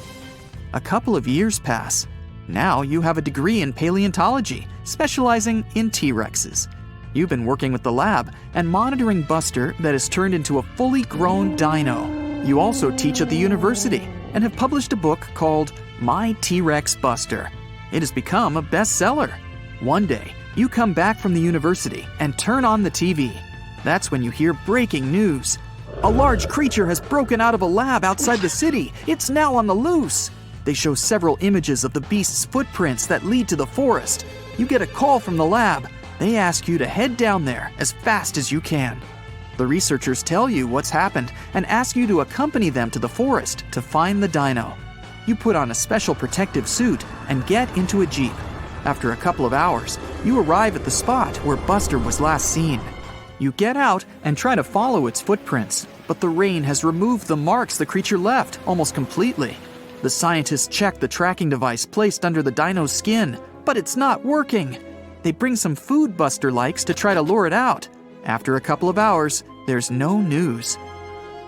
A couple of years pass. Now you have a degree in paleontology, specializing in T-Rexes. You've been working with the lab and monitoring Buster that has turned into a fully grown dino. You also teach at the university and have published a book called My T-Rex Buster. It has become a bestseller. One day, you come back from the university and turn on the TV. That's when you hear breaking news. A large creature has broken out of a lab outside the city. It's now on the loose. They show several images of the beast's footprints that lead to the forest. You get a call from the lab. They ask you to head down there as fast as you can. The researchers tell you what's happened and ask you to accompany them to the forest to find the dino. You put on a special protective suit and get into a jeep. After a couple of hours, you arrive at the spot where Buster was last seen. You get out and try to follow its footprints, but the rain has removed the marks the creature left almost completely. The scientists check the tracking device placed under the dino's skin, but it's not working. They bring some food Buster likes to try to lure it out. After a couple of hours, there's no news.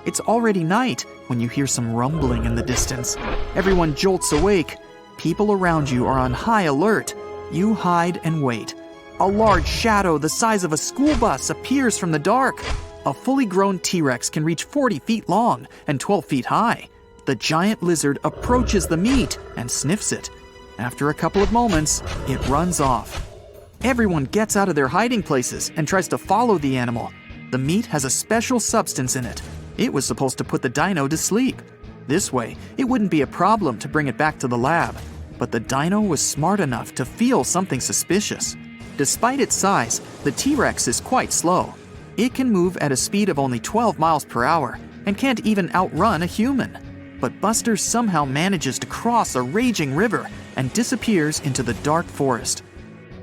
It's already night when you hear some rumbling in the distance. Everyone jolts awake. People around you are on high alert. You hide and wait. A large shadow the size of a school bus appears from the dark. A fully grown T-Rex can reach 40 feet long and 12 feet high. The giant lizard approaches the meat and sniffs it. After a couple of moments, it runs off. Everyone gets out of their hiding places and tries to follow the animal. The meat has a special substance in it. It was supposed to put the dino to sleep. This way, it wouldn't be a problem to bring it back to the lab. But the dino was smart enough to feel something suspicious. Despite its size, the T-Rex is quite slow. It can move at a speed of only 12 miles per hour and can't even outrun a human. But Buster somehow manages to cross a raging river and disappears into the dark forest.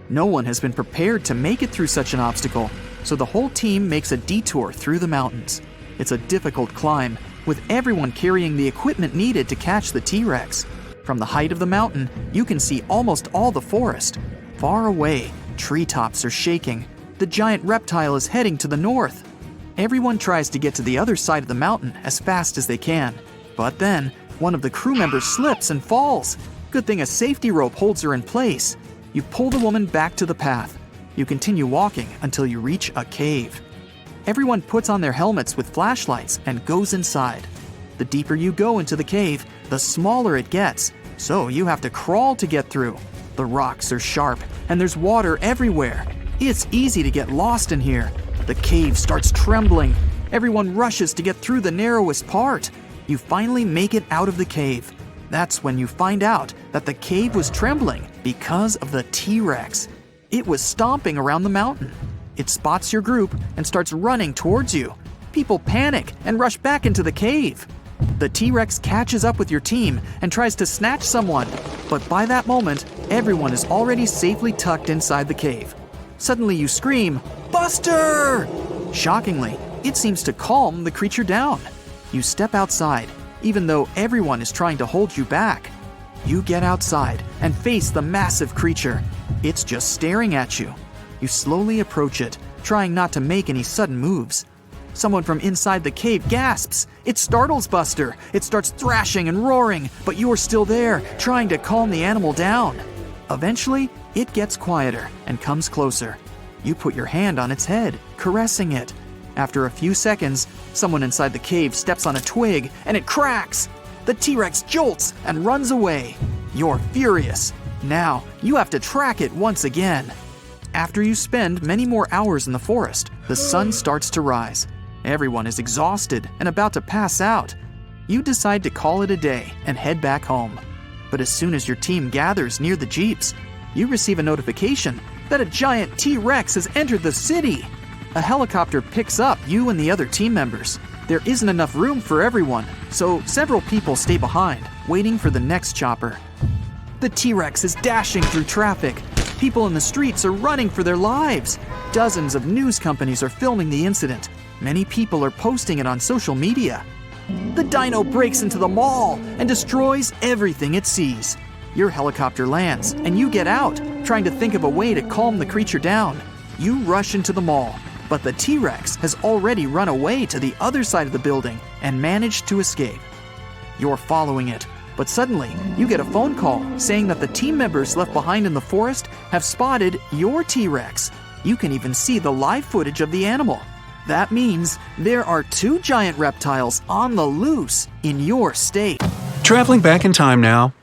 No one has been prepared to make it through such an obstacle, so the whole team makes a detour through the mountains. It's a difficult climb, with everyone carrying the equipment needed to catch the T-Rex. From the height of the mountain, you can see almost all the forest. Far away, treetops are shaking. The giant reptile is heading to the north. Everyone tries to get to the other side of the mountain as fast as they can. But then, one of the crew members slips and falls. Good thing a safety rope holds her in place. You pull the woman back to the path. You continue walking until you reach a cave. Everyone puts on their helmets with flashlights and goes inside. The deeper you go into the cave, the smaller it gets, so you have to crawl to get through. The rocks are sharp, and there's water everywhere. It's easy to get lost in here. The cave starts trembling. Everyone rushes to get through the narrowest part. You finally make it out of the cave. That's when you find out that the cave was trembling because of the T-Rex. It was stomping around the mountain. It spots your group and starts running towards you. People panic and rush back into the cave. The T-Rex catches up with your team and tries to snatch someone, but by that moment, everyone is already safely tucked inside the cave. Suddenly you scream, "Buster!" Shockingly, it seems to calm the creature down. You step outside, even though everyone is trying to hold you back. You get outside and face the massive creature. It's just staring at you. You slowly approach it, trying not to make any sudden moves. Someone from inside the cave gasps. It startles Buster. It starts thrashing and roaring, but you are still there, trying to calm the animal down. Eventually, it gets quieter and comes closer. You put your hand on its head, caressing it. After a few seconds, someone inside the cave steps on a twig and it cracks. The T-Rex jolts and runs away. You're furious. Now, you have to track it once again. After you spend many more hours in the forest, the sun starts to rise. Everyone is exhausted and about to pass out. You decide to call it a day and head back home. But as soon as your team gathers near the jeeps, you receive a notification that a giant T-Rex has entered the city. A helicopter picks up you and the other team members. There isn't enough room for everyone, so several people stay behind, waiting for the next chopper. The T-Rex is dashing through traffic. People in the streets are running for their lives. Dozens of news companies are filming the incident. Many people are posting it on social media. The dino breaks into the mall and destroys everything it sees. Your helicopter lands, and you get out, trying to think of a way to calm the creature down. You rush into the mall, but the T-Rex has already run away to the other side of the building and managed to escape. You're following it, but suddenly you get a phone call saying that the team members left behind in the forest have spotted your T-Rex. You can even see the live footage of the animal. That means there are 2 giant reptiles on the loose in your state. Traveling back in time now.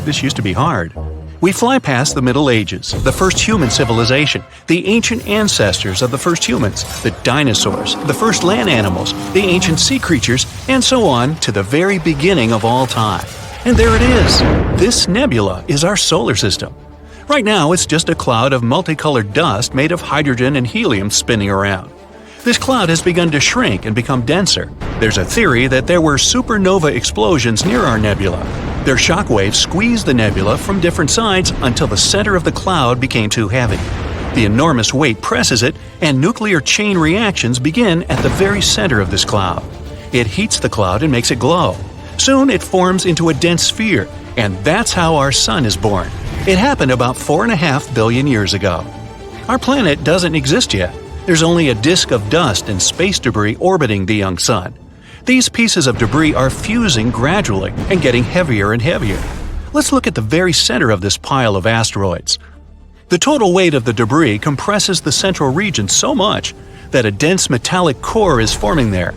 This used to be hard. We fly past the Middle Ages, the first human civilization, the ancient ancestors of the first humans, the dinosaurs, the first land animals, the ancient sea creatures, and so on to the very beginning of all time. And there it is. This nebula is our solar system. Right now, it's just a cloud of multicolored dust made of hydrogen and helium spinning around. This cloud has begun to shrink and become denser. There's a theory that there were supernova explosions near our nebula. Their shock waves squeezed the nebula from different sides until the center of the cloud became too heavy. The enormous weight presses it, and nuclear chain reactions begin at the very center of this cloud. It heats the cloud and makes it glow. Soon it forms into a dense sphere, and that's how our sun is born. It happened about 4.5 billion years ago. Our planet doesn't exist yet. There's only a disk of dust and space debris orbiting the young sun. These pieces of debris are fusing gradually and getting heavier and heavier. Let's look at the very center of this pile of asteroids. The total weight of the debris compresses the central region so much that a dense metallic core is forming there.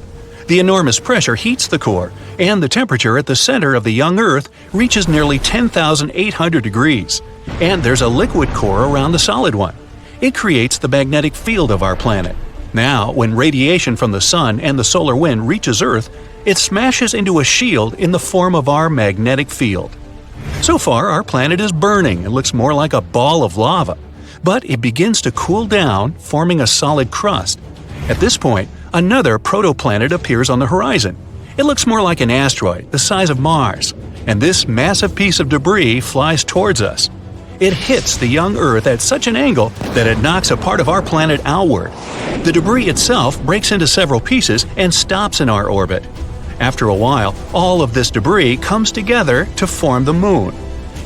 The enormous pressure heats the core, and the temperature at the center of the young Earth reaches nearly 10,800 degrees. And there's a liquid core around the solid one. It creates the magnetic field of our planet. Now, when radiation from the sun and the solar wind reaches Earth, it smashes into a shield in the form of our magnetic field. So far, our planet is burning and looks more like a ball of lava. But it begins to cool down, forming a solid crust. At this point, another protoplanet appears on the horizon. It looks more like an asteroid, the size of Mars, and this massive piece of debris flies towards us. It hits the young Earth at such an angle that it knocks a part of our planet outward. The debris itself breaks into several pieces and stops in our orbit. After a while, all of this debris comes together to form the Moon.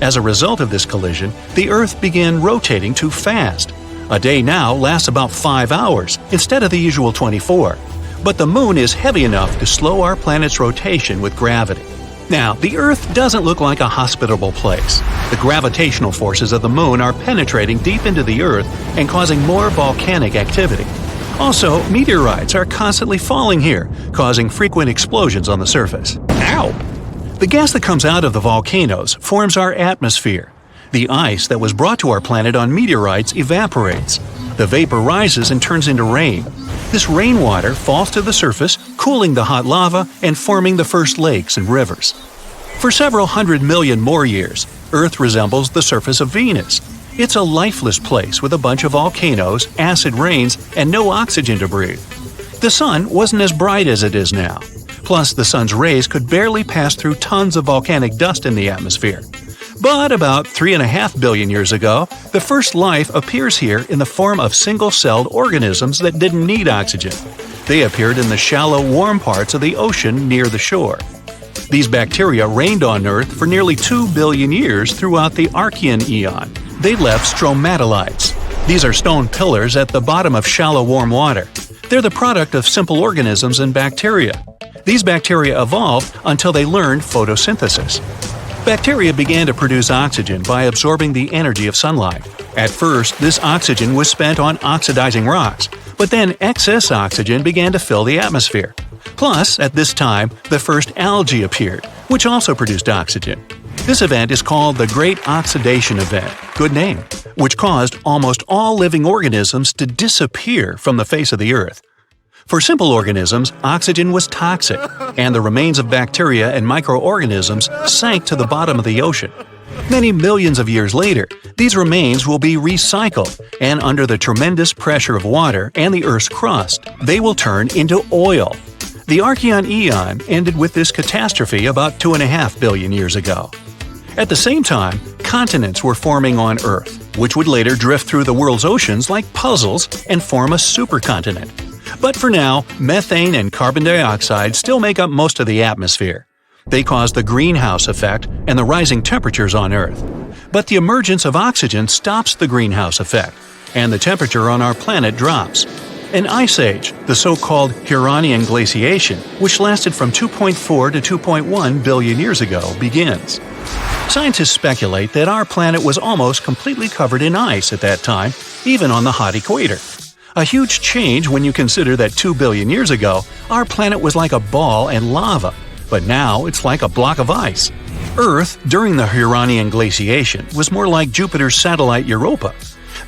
As a result of this collision, the Earth began rotating too fast. A day now lasts about 5 hours instead of the usual 24. But the Moon is heavy enough to slow our planet's rotation with gravity. Now, the Earth doesn't look like a hospitable place. The gravitational forces of the Moon are penetrating deep into the Earth and causing more volcanic activity. Also, meteorites are constantly falling here, causing frequent explosions on the surface. Ow! The gas that comes out of the volcanoes forms our atmosphere. The ice that was brought to our planet on meteorites evaporates. The vapor rises and turns into rain. This rainwater falls to the surface, cooling the hot lava and forming the first lakes and rivers. For several 100 million more years, Earth resembles the surface of Venus. It's a lifeless place with a bunch of volcanoes, acid rains, and no oxygen to breathe. The sun wasn't as bright as it is now. Plus, the sun's rays could barely pass through tons of volcanic dust in the atmosphere. But about 3.5 billion years ago, the first life appears here in the form of single-celled organisms that didn't need oxygen. They appeared in the shallow, warm parts of the ocean near the shore. These bacteria reigned on Earth for nearly 2 billion years throughout the Archean eon. They left stromatolites. These are stone pillars at the bottom of shallow, warm water. They're the product of simple organisms and bacteria. These bacteria evolved until they learned photosynthesis. Bacteria began to produce oxygen by absorbing the energy of sunlight. At first, this oxygen was spent on oxidizing rocks, but then excess oxygen began to fill the atmosphere. Plus, at this time, the first algae appeared, which also produced oxygen. This event is called the Great Oxidation Event, good name, which caused almost all living organisms to disappear from the face of the Earth. For simple organisms, oxygen was toxic, and the remains of bacteria and microorganisms sank to the bottom of the ocean. Many millions of years later, these remains will be recycled, and under the tremendous pressure of water and the Earth's crust, they will turn into oil. The Archean eon ended with this catastrophe about 2.5 billion years ago. At the same time, continents were forming on Earth, which would later drift through the world's oceans like puzzles and form a supercontinent. But for now, methane and carbon dioxide still make up most of the atmosphere. They cause the greenhouse effect and the rising temperatures on Earth. But the emergence of oxygen stops the greenhouse effect, and the temperature on our planet drops. An ice age, the so-called Huronian glaciation, which lasted from 2.4 to 2.1 billion years ago, begins. Scientists speculate that our planet was almost completely covered in ice at that time, even on the hot equator. A huge change when you consider that 2 billion years ago, our planet was like a ball and lava, but now it's like a block of ice. Earth, during the Huronian glaciation, was more like Jupiter's satellite Europa.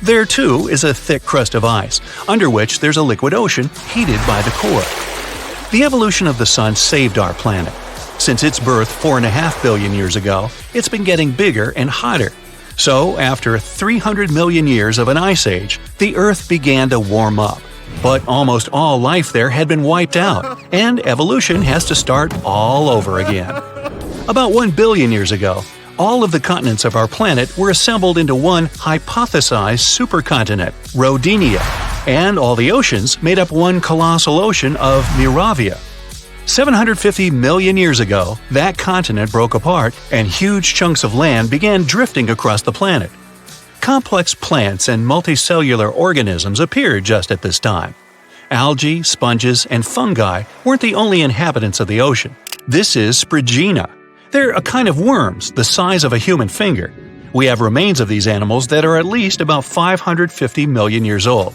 There, too, is a thick crust of ice, under which there's a liquid ocean heated by the core. The evolution of the Sun saved our planet. Since its birth 4.5 billion years ago, it's been getting bigger and hotter. So, after 300 million years of an ice age, the Earth began to warm up. But almost all life there had been wiped out, and evolution has to start all over again. About 1 billion years ago, all of the continents of our planet were assembled into one hypothesized supercontinent, Rodinia, and all the oceans made up one colossal ocean of Miravia. 750 million years ago, that continent broke apart and huge chunks of land began drifting across the planet. Complex plants and multicellular organisms appeared just at this time. Algae, sponges, and fungi weren't the only inhabitants of the ocean. This is Sprigina. They're a kind of worms the size of a human finger. We have remains of these animals that are at least about 550 million years old.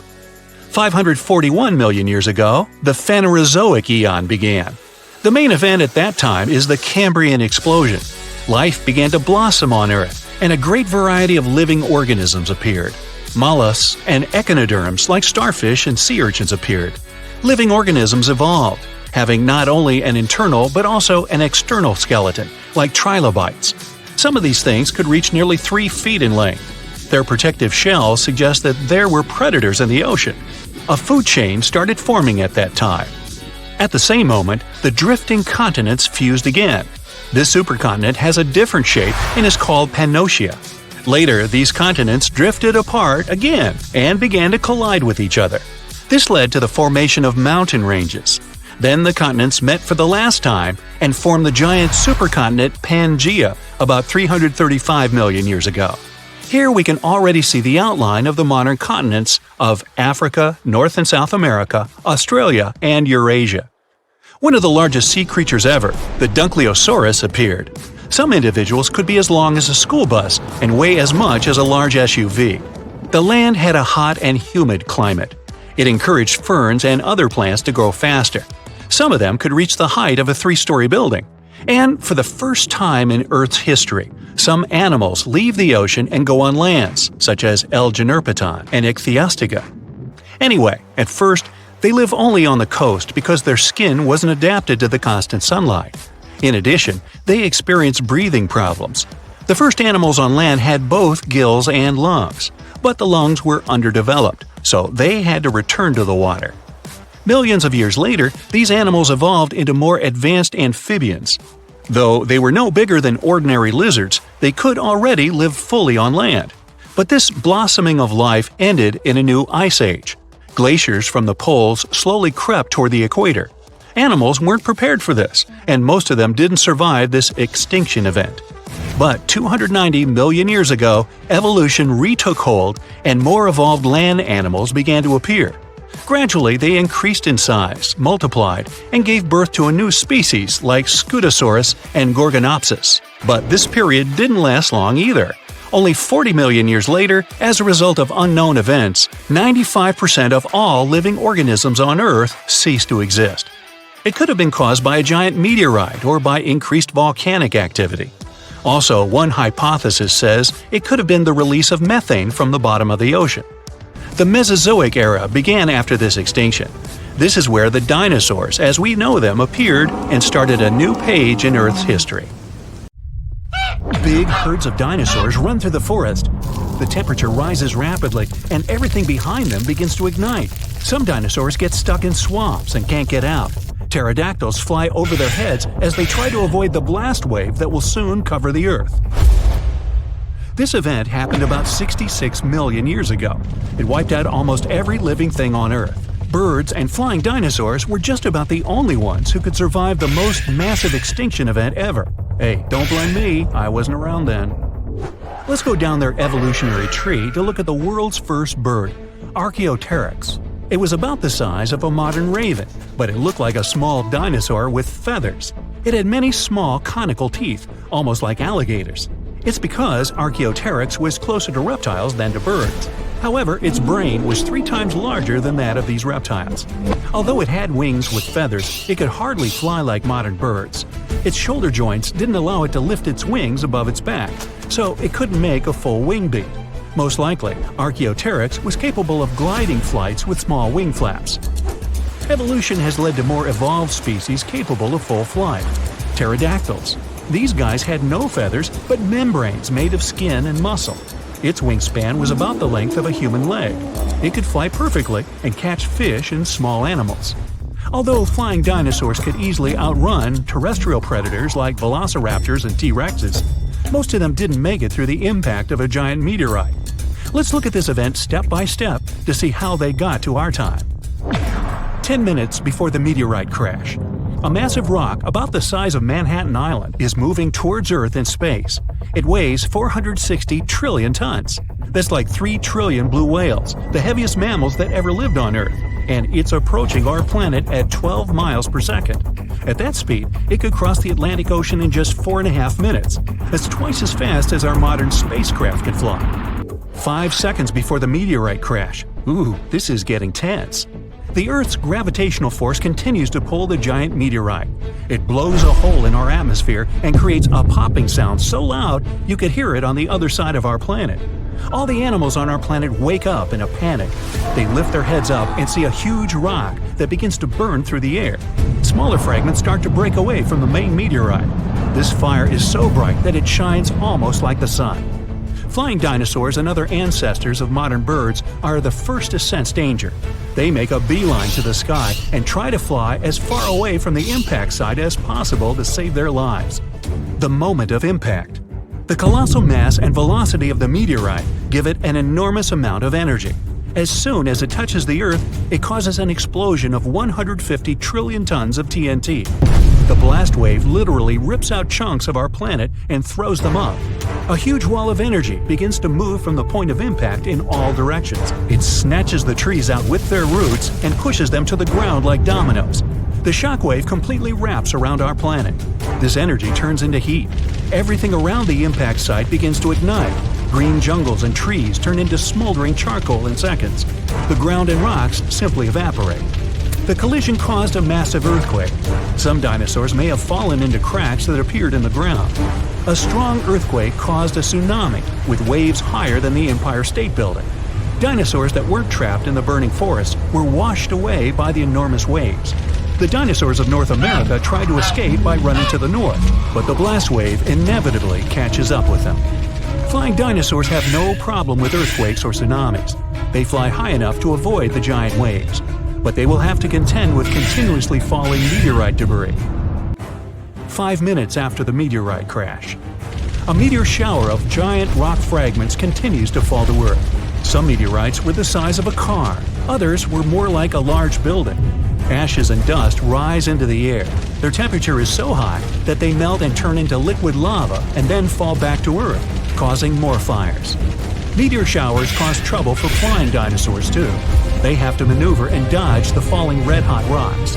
541 million years ago, the Phanerozoic eon began. The main event at that time is the Cambrian explosion. Life began to blossom on Earth, and a great variety of living organisms appeared. Mollusks and echinoderms like starfish and sea urchins appeared. Living organisms evolved, having not only an internal but also an external skeleton, like trilobites. Some of these things could reach nearly 3 feet in length. Their protective shells suggest that there were predators in the ocean. A food chain started forming at that time. At the same moment, the drifting continents fused again. This supercontinent has a different shape and is called Pangaea. Later, these continents drifted apart again and began to collide with each other. This led to the formation of mountain ranges. Then the continents met for the last time and formed the giant supercontinent Pangaea about 335 million years ago. Here we can already see the outline of the modern continents of Africa, North and South America, Australia, and Eurasia. One of the largest sea creatures ever, the Dunkleosaurus, appeared. Some individuals could be as long as a school bus and weigh as much as a large SUV. The land had a hot and humid climate. It encouraged ferns and other plants to grow faster. Some of them could reach the height of a 3-story building. And for the first time in Earth's history, some animals leave the ocean and go on lands, such as L-Generpeton and Ichthyostega. Anyway, at first, they live only on the coast because their skin wasn't adapted to the constant sunlight. In addition, they experience breathing problems. The first animals on land had both gills and lungs, but the lungs were underdeveloped, so they had to return to the water. Millions of years later, these animals evolved into more advanced amphibians. Though they were no bigger than ordinary lizards, they could already live fully on land. But this blossoming of life ended in a new ice age. Glaciers from the poles slowly crept toward the equator. Animals weren't prepared for this, and most of them didn't survive this extinction event. But 290 million years ago, evolution retook hold and more evolved land animals began to appear. Gradually, they increased in size, multiplied, and gave birth to a new species like Scutosaurus and Gorgonopsis. But this period didn't last long either. Only 40 million years later, as a result of unknown events, 95% of all living organisms on Earth ceased to exist. It could have been caused by a giant meteorite or by increased volcanic activity. Also, one hypothesis says it could have been the release of methane from the bottom of the ocean. The Mesozoic era began after this extinction. This is where the dinosaurs, as we know them, appeared and started a new page in Earth's history. Big herds of dinosaurs run through the forest. The temperature rises rapidly, and everything behind them begins to ignite. Some dinosaurs get stuck in swamps and can't get out. Pterodactyls fly over their heads as they try to avoid the blast wave that will soon cover the Earth. This event happened about 66 million years ago. It wiped out almost every living thing on Earth. Birds and flying dinosaurs were just about the only ones who could survive the most massive extinction event ever. Hey, don't blame me, I wasn't around then. Let's go down their evolutionary tree to look at the world's first bird, Archaeopteryx. It was about the size of a modern raven, but it looked like a small dinosaur with feathers. It had many small conical teeth, almost like alligators. It's because Archaeopteryx was closer to reptiles than to birds. However, its brain was 3 times larger than that of these reptiles. Although it had wings with feathers, it could hardly fly like modern birds. Its shoulder joints didn't allow it to lift its wings above its back, so it couldn't make a full wing beat. Most likely, Archaeopteryx was capable of gliding flights with small wing flaps. Evolution has led to more evolved species capable of full flight. Pterodactyls. These guys had no feathers, but membranes made of skin and muscle. Its wingspan was about the length of a human leg. It could fly perfectly and catch fish and small animals. Although flying dinosaurs could easily outrun terrestrial predators like velociraptors and T-Rexes, most of them didn't make it through the impact of a giant meteorite. Let's look at this event step by step to see how they got to our time. 10 minutes before the meteorite crash. A massive rock about the size of Manhattan Island is moving towards Earth in space. It weighs 460 trillion tons. That's like 3 trillion blue whales, the heaviest mammals that ever lived on Earth. and it's approaching our planet at 12 miles per second. At that speed, it could cross the Atlantic Ocean in just 4.5 minutes. That's twice as fast as our modern spacecraft could fly. 5 seconds before the meteorite crash. Ooh, this is getting tense. The Earth's gravitational force continues to pull the giant meteorite. It blows a hole in our atmosphere and creates a popping sound so loud you could hear it on the other side of our planet. All the animals on our planet wake up in a panic. They lift their heads up and see a huge rock that begins to burn through the air. Smaller fragments start to break away from the main meteorite. This fire is so bright that it shines almost like the sun. Flying dinosaurs and other ancestors of modern birds are the first to sense danger. They make a beeline to the sky and try to fly as far away from the impact site as possible to save their lives. The moment of impact. The colossal mass and velocity of the meteorite give it an enormous amount of energy. As soon as it touches the Earth, it causes an explosion of 150 trillion tons of TNT. The blast wave literally rips out chunks of our planet and throws them up. A huge wall of energy begins to move from the point of impact in all directions. It snatches the trees out with their roots and pushes them to the ground like dominoes. The shockwave completely wraps around our planet. This energy turns into heat. Everything around the impact site begins to ignite. Green jungles and trees turn into smoldering charcoal in seconds. The ground and rocks simply evaporate. The collision caused a massive earthquake. Some dinosaurs may have fallen into cracks that appeared in the ground. A strong earthquake caused a tsunami, with waves higher than the Empire State Building. Dinosaurs that weren't trapped in the burning forest were washed away by the enormous waves. The dinosaurs of North America tried to escape by running to the north, but the blast wave inevitably catches up with them. Flying dinosaurs have no problem with earthquakes or tsunamis. They fly high enough to avoid the giant waves, but they will have to contend with continuously falling meteorite debris. 5 minutes after the meteorite crash. A meteor shower of giant rock fragments continues to fall to Earth. Some meteorites were the size of a car, others were more like a large building. Ashes and dust rise into the air. Their temperature is so high that they melt and turn into liquid lava and then fall back to Earth, causing more fires. Meteor showers cause trouble for flying dinosaurs too. They have to maneuver and dodge the falling red-hot rocks.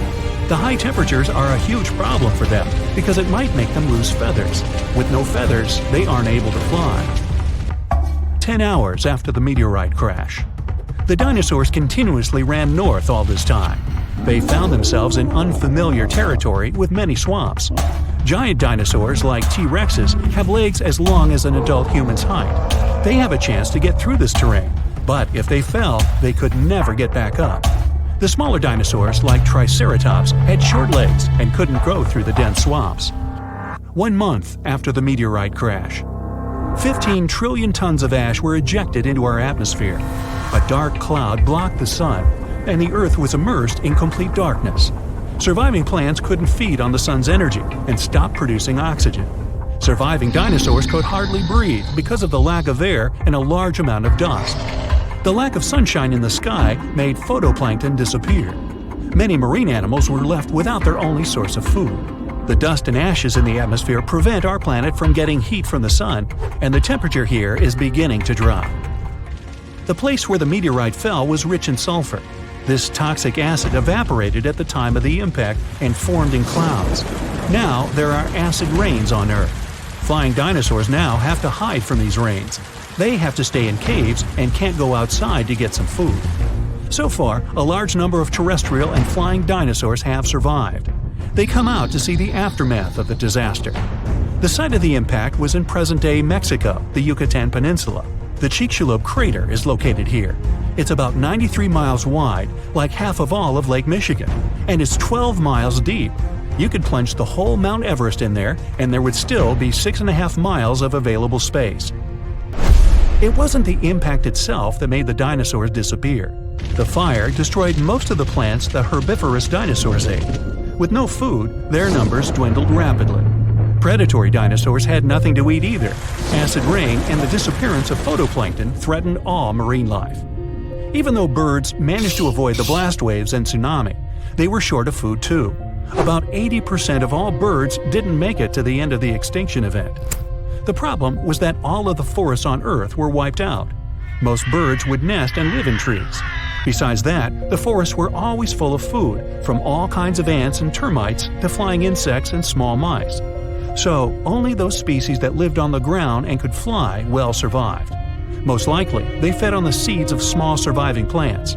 The high temperatures are a huge problem for them because it might make them lose feathers. With no feathers, they aren't able to fly. 10 hours after the meteorite crash. The dinosaurs continuously ran north all this time. They found themselves in unfamiliar territory with many swamps. Giant dinosaurs like T-Rexes have legs as long as an adult human's height. They have a chance to get through this terrain, but if they fell, they could never get back up. The smaller dinosaurs like Triceratops had short legs and couldn't go through the dense swamps. 1 month after the meteorite crash. 15 trillion tons of ash were ejected into our atmosphere. A dark cloud blocked the sun, and the Earth was immersed in complete darkness. Surviving plants couldn't feed on the sun's energy and stopped producing oxygen. Surviving dinosaurs could hardly breathe because of the lack of air and a large amount of dust. The lack of sunshine in the sky made phytoplankton disappear. Many marine animals were left without their only source of food. The dust and ashes in the atmosphere prevent our planet from getting heat from the sun, and the temperature here is beginning to drop. The place where the meteorite fell was rich in sulfur. This toxic acid evaporated at the time of the impact and formed in clouds. Now there are acid rains on Earth. Flying dinosaurs now have to hide from these rains. They have to stay in caves and can't go outside to get some food. So far, a large number of terrestrial and flying dinosaurs have survived. They come out to see the aftermath of the disaster. The site of the impact was in present-day Mexico, the Yucatan Peninsula. The Chicxulub crater is located here. It's about 93 miles wide, like half of all of Lake Michigan, and it's 12 miles deep. You could plunge the whole Mount Everest in there, and there would still be 6.5 miles of available space. It wasn't the impact itself that made the dinosaurs disappear. The fire destroyed most of the plants the herbivorous dinosaurs ate. With no food, their numbers dwindled rapidly. Predatory dinosaurs had nothing to eat either. Acid rain and the disappearance of phytoplankton threatened all marine life. Even though birds managed to avoid the blast waves and tsunami, they were short of food too. About 80% of all birds didn't make it to the end of the extinction event. The problem was that all of the forests on Earth were wiped out. Most birds would nest and live in trees. Besides that, the forests were always full of food, from all kinds of ants and termites to flying insects and small mice. So, only those species that lived on the ground and could fly well survived. Most likely, they fed on the seeds of small surviving plants.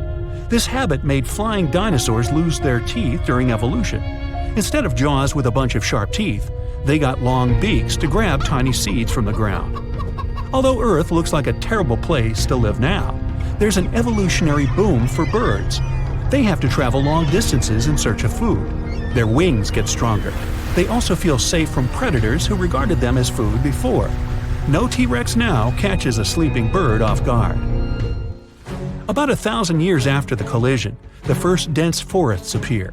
This habit made flying dinosaurs lose their teeth during evolution. Instead of jaws with a bunch of sharp teeth, they got long beaks to grab tiny seeds from the ground. Although Earth looks like a terrible place to live now, there's an evolutionary boom for birds. They have to travel long distances in search of food. Their wings get stronger. They also feel safe from predators who regarded them as food before. No T-Rex now catches a sleeping bird off guard. About 1,000 years after the collision, the first dense forests appear.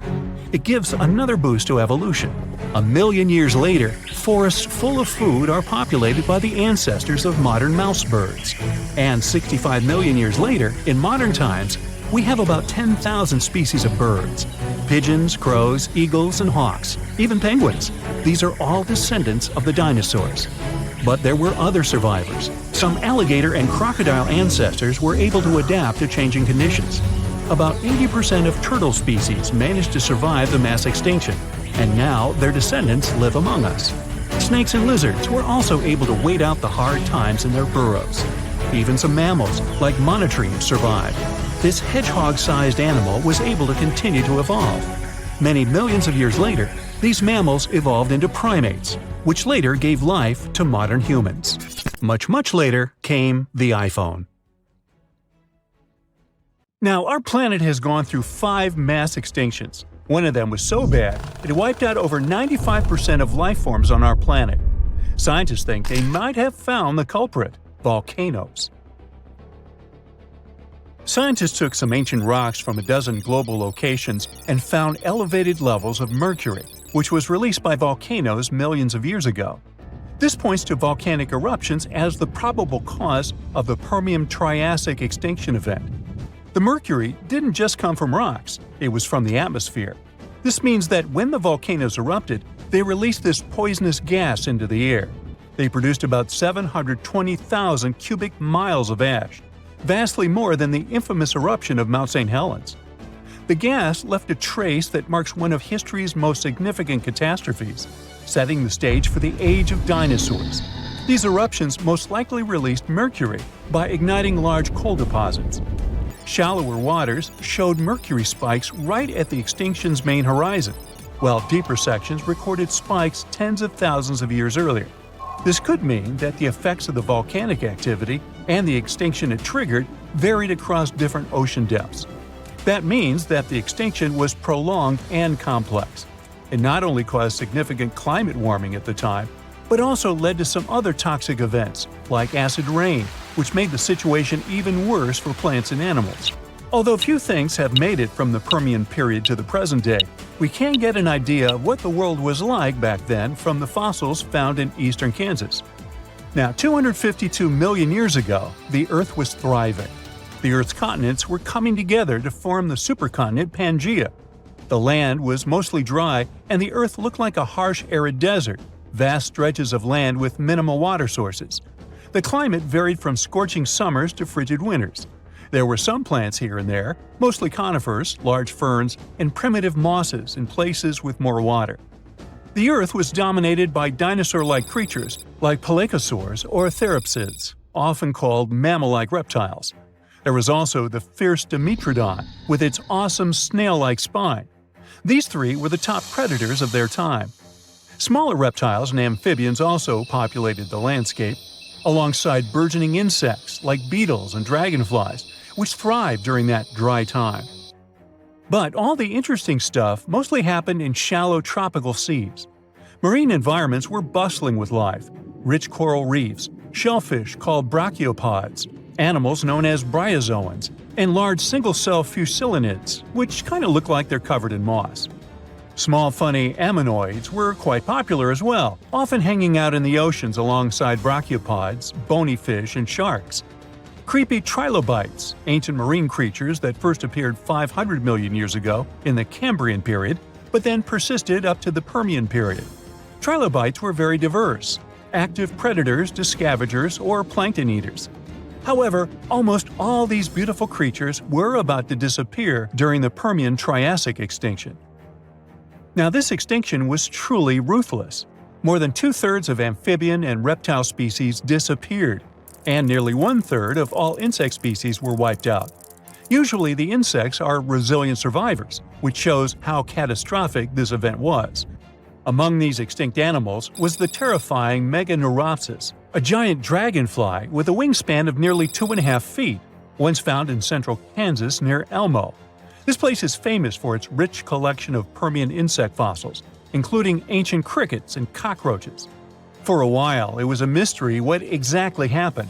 It gives another boost to evolution. 1,000,000 years later, forests full of food are populated by the ancestors of modern mouse birds. And 65 million years later, in modern times, we have about 10,000 species of birds. Pigeons, crows, eagles, and hawks, even penguins. These are all descendants of the dinosaurs. But there were other survivors. Some alligator and crocodile ancestors were able to adapt to changing conditions. About 80% of turtle species managed to survive the mass extinction, and now their descendants live among us. Snakes and lizards were also able to wait out the hard times in their burrows. Even some mammals, like monotremes, survived. This hedgehog-sized animal was able to continue to evolve. Many millions of years later, these mammals evolved into primates, which later gave life to modern humans. Much later came the iPhone. Now, our planet has gone through 5 mass extinctions. One of them was so bad, it wiped out over 95% of life forms on our planet. Scientists think they might have found the culprit: volcanoes. Scientists took some ancient rocks from a dozen global locations and found elevated levels of mercury, which was released by volcanoes millions of years ago. This points to volcanic eruptions as the probable cause of the Permian Triassic extinction event. The mercury didn't just come from rocks, it was from the atmosphere. This means that when the volcanoes erupted, they released this poisonous gas into the air. They produced about 720,000 cubic miles of ash, vastly more than the infamous eruption of Mount St. Helens. The gas left a trace that marks one of history's most significant catastrophes, setting the stage for the age of dinosaurs. These eruptions most likely released mercury by igniting large coal deposits. Shallower waters showed mercury spikes right at the extinction's main horizon, while deeper sections recorded spikes tens of thousands of years earlier. This could mean that the effects of the volcanic activity and the extinction it triggered varied across different ocean depths. That means that the extinction was prolonged and complex. It not only caused significant climate warming at the time, but also led to some other toxic events, like acid rain, which made the situation even worse for plants and animals. Although few things have made it from the Permian period to the present day, we can get an idea of what the world was like back then from the fossils found in eastern Kansas. Now, 252 million years ago, the Earth was thriving. The Earth's continents were coming together to form the supercontinent Pangaea. The land was mostly dry, and the Earth looked like a harsh, arid desert, vast stretches of land with minimal water sources. The climate varied from scorching summers to frigid winters. There were some plants here and there, mostly conifers, large ferns, and primitive mosses in places with more water. The Earth was dominated by dinosaur-like creatures like paleosaurs or therapsids, often called mammal-like reptiles. There was also the fierce Dimetrodon with its awesome snail-like spine. These three were the top predators of their time. Smaller reptiles and amphibians also populated the landscape, alongside burgeoning insects like beetles and dragonflies, which thrived during that dry time. But all the interesting stuff mostly happened in shallow tropical seas. Marine environments were bustling with life: rich coral reefs, shellfish called brachiopods, animals known as bryozoans, and large single-cell fusilinids, which kind of look like they're covered in moss. Small funny ammonoids were quite popular as well, often hanging out in the oceans alongside brachiopods, bony fish, and sharks. Creepy trilobites, ancient marine creatures that first appeared 500 million years ago in the Cambrian period, but then persisted up to the Permian period. Trilobites were very diverse, active predators to scavengers or plankton eaters. However, almost all these beautiful creatures were about to disappear during the Permian Triassic extinction. Now, this extinction was truly ruthless. More than two-thirds of amphibian and reptile species disappeared, and nearly one-third of all insect species were wiped out. Usually, the insects are resilient survivors, which shows how catastrophic this event was. Among these extinct animals was the terrifying Megaraptor, a giant dragonfly with a wingspan of nearly 2.5 feet, once found in central Kansas near Elmo. This place is famous for its rich collection of Permian insect fossils, including ancient crickets and cockroaches. For a while, it was a mystery what exactly happened.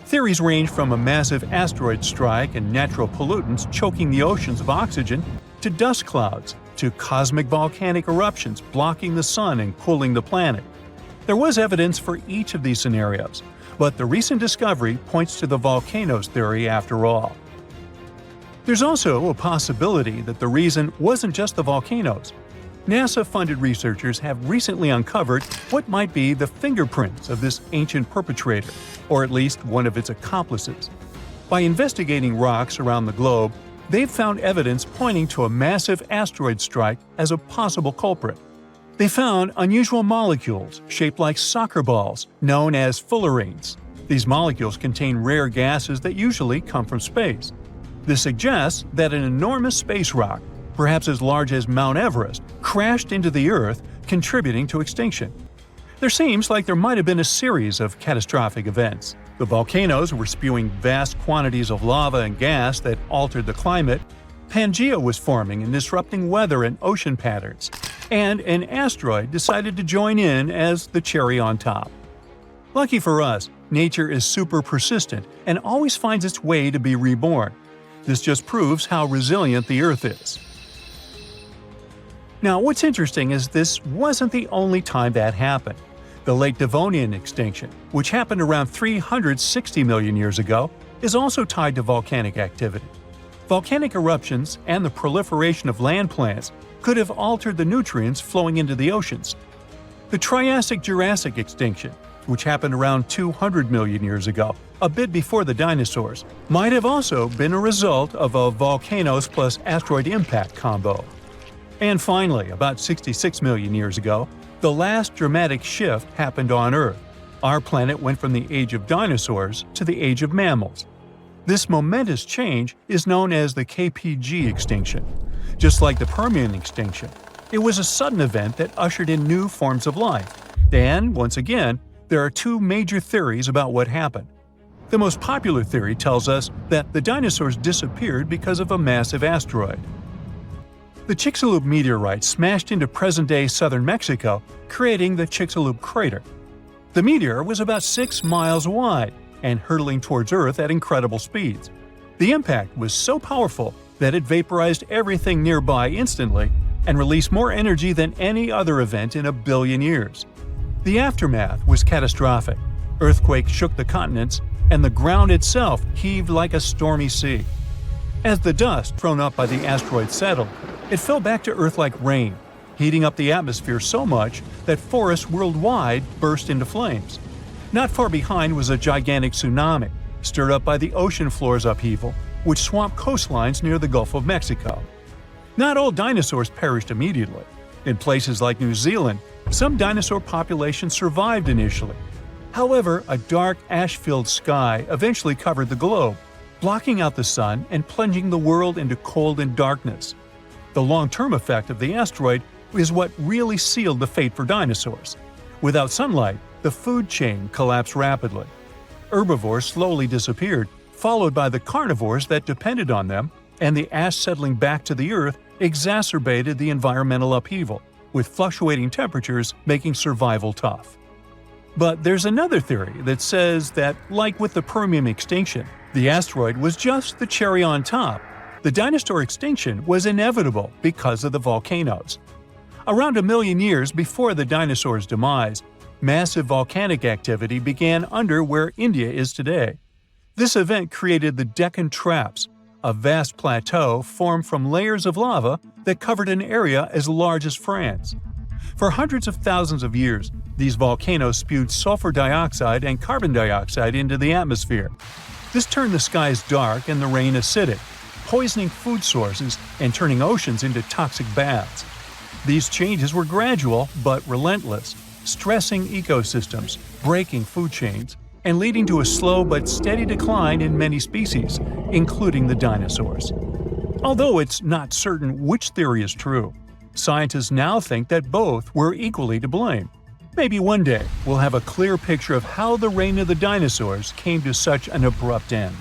Theories range from a massive asteroid strike and natural pollutants choking the oceans of oxygen to dust clouds, to cosmic volcanic eruptions blocking the sun and cooling the planet. There was evidence for each of these scenarios, but the recent discovery points to the volcanoes theory after all. There's also a possibility that the reason wasn't just the volcanoes. NASA-funded researchers have recently uncovered what might be the fingerprints of this ancient perpetrator, or at least one of its accomplices. By investigating rocks around the globe, they've found evidence pointing to a massive asteroid strike as a possible culprit. They found unusual molecules shaped like soccer balls, known as fullerenes. These molecules contain rare gases that usually come from space. This suggests that an enormous space rock, perhaps as large as Mount Everest, crashed into the Earth, contributing to extinction. There seems like there might have been a series of catastrophic events. The volcanoes were spewing vast quantities of lava and gas that altered the climate, Pangaea was forming and disrupting weather and ocean patterns, and an asteroid decided to join in as the cherry on top. Lucky for us, nature is super persistent and always finds its way to be reborn. This just proves how resilient the Earth is. Now, what's interesting is this wasn't the only time that happened. The late Devonian extinction, which happened around 360 million years ago, is also tied to volcanic activity. Volcanic eruptions and the proliferation of land plants could have altered the nutrients flowing into the oceans. The Triassic-Jurassic extinction, which happened around 200 million years ago, a bit before the dinosaurs, might have also been a result of a volcanoes plus asteroid impact combo. And finally, about 66 million years ago, the last dramatic shift happened on Earth. Our planet went from the age of dinosaurs to the age of mammals. This momentous change is known as the KPG extinction. Just like the Permian extinction, it was a sudden event that ushered in new forms of life. And, once again, there are two major theories about what happened. The most popular theory tells us that the dinosaurs disappeared because of a massive asteroid. The Chicxulub meteorite smashed into present-day southern Mexico, creating the Chicxulub crater. The meteor was about 6 miles wide and hurtling towards Earth at incredible speeds. The impact was so powerful that it vaporized everything nearby instantly and released more energy than any other event in a billion years. The aftermath was catastrophic. Earthquakes shook the continents, and the ground itself heaved like a stormy sea. As the dust thrown up by the asteroid settled, it fell back to Earth like rain, heating up the atmosphere so much that forests worldwide burst into flames. Not far behind was a gigantic tsunami, stirred up by the ocean floor's upheaval, which swamped coastlines near the Gulf of Mexico. Not all dinosaurs perished immediately. In places like New Zealand, some dinosaur populations survived initially. However, a dark, ash-filled sky eventually covered the globe, blocking out the sun and plunging the world into cold and darkness. The long-term effect of the asteroid is what really sealed the fate for dinosaurs. Without sunlight, the food chain collapsed rapidly. Herbivores slowly disappeared, followed by the carnivores that depended on them, and the ash settling back to the Earth exacerbated the environmental upheaval, with fluctuating temperatures making survival tough. But there's another theory that says that, like with the Permian extinction, the asteroid was just the cherry on top. The dinosaur extinction was inevitable because of the volcanoes. Around 1 million years before the dinosaurs' demise, massive volcanic activity began under where India is today. This event created the Deccan Traps, a vast plateau formed from layers of lava that covered an area as large as France. For hundreds of thousands of years, these volcanoes spewed sulfur dioxide and carbon dioxide into the atmosphere. This turned the skies dark and the rain acidic, poisoning food sources and turning oceans into toxic baths. These changes were gradual but relentless, stressing ecosystems, breaking food chains, and leading to a slow but steady decline in many species, including the dinosaurs. Although it's not certain which theory is true, scientists now think that both were equally to blame. Maybe one day we'll have a clear picture of how the reign of the dinosaurs came to such an abrupt end.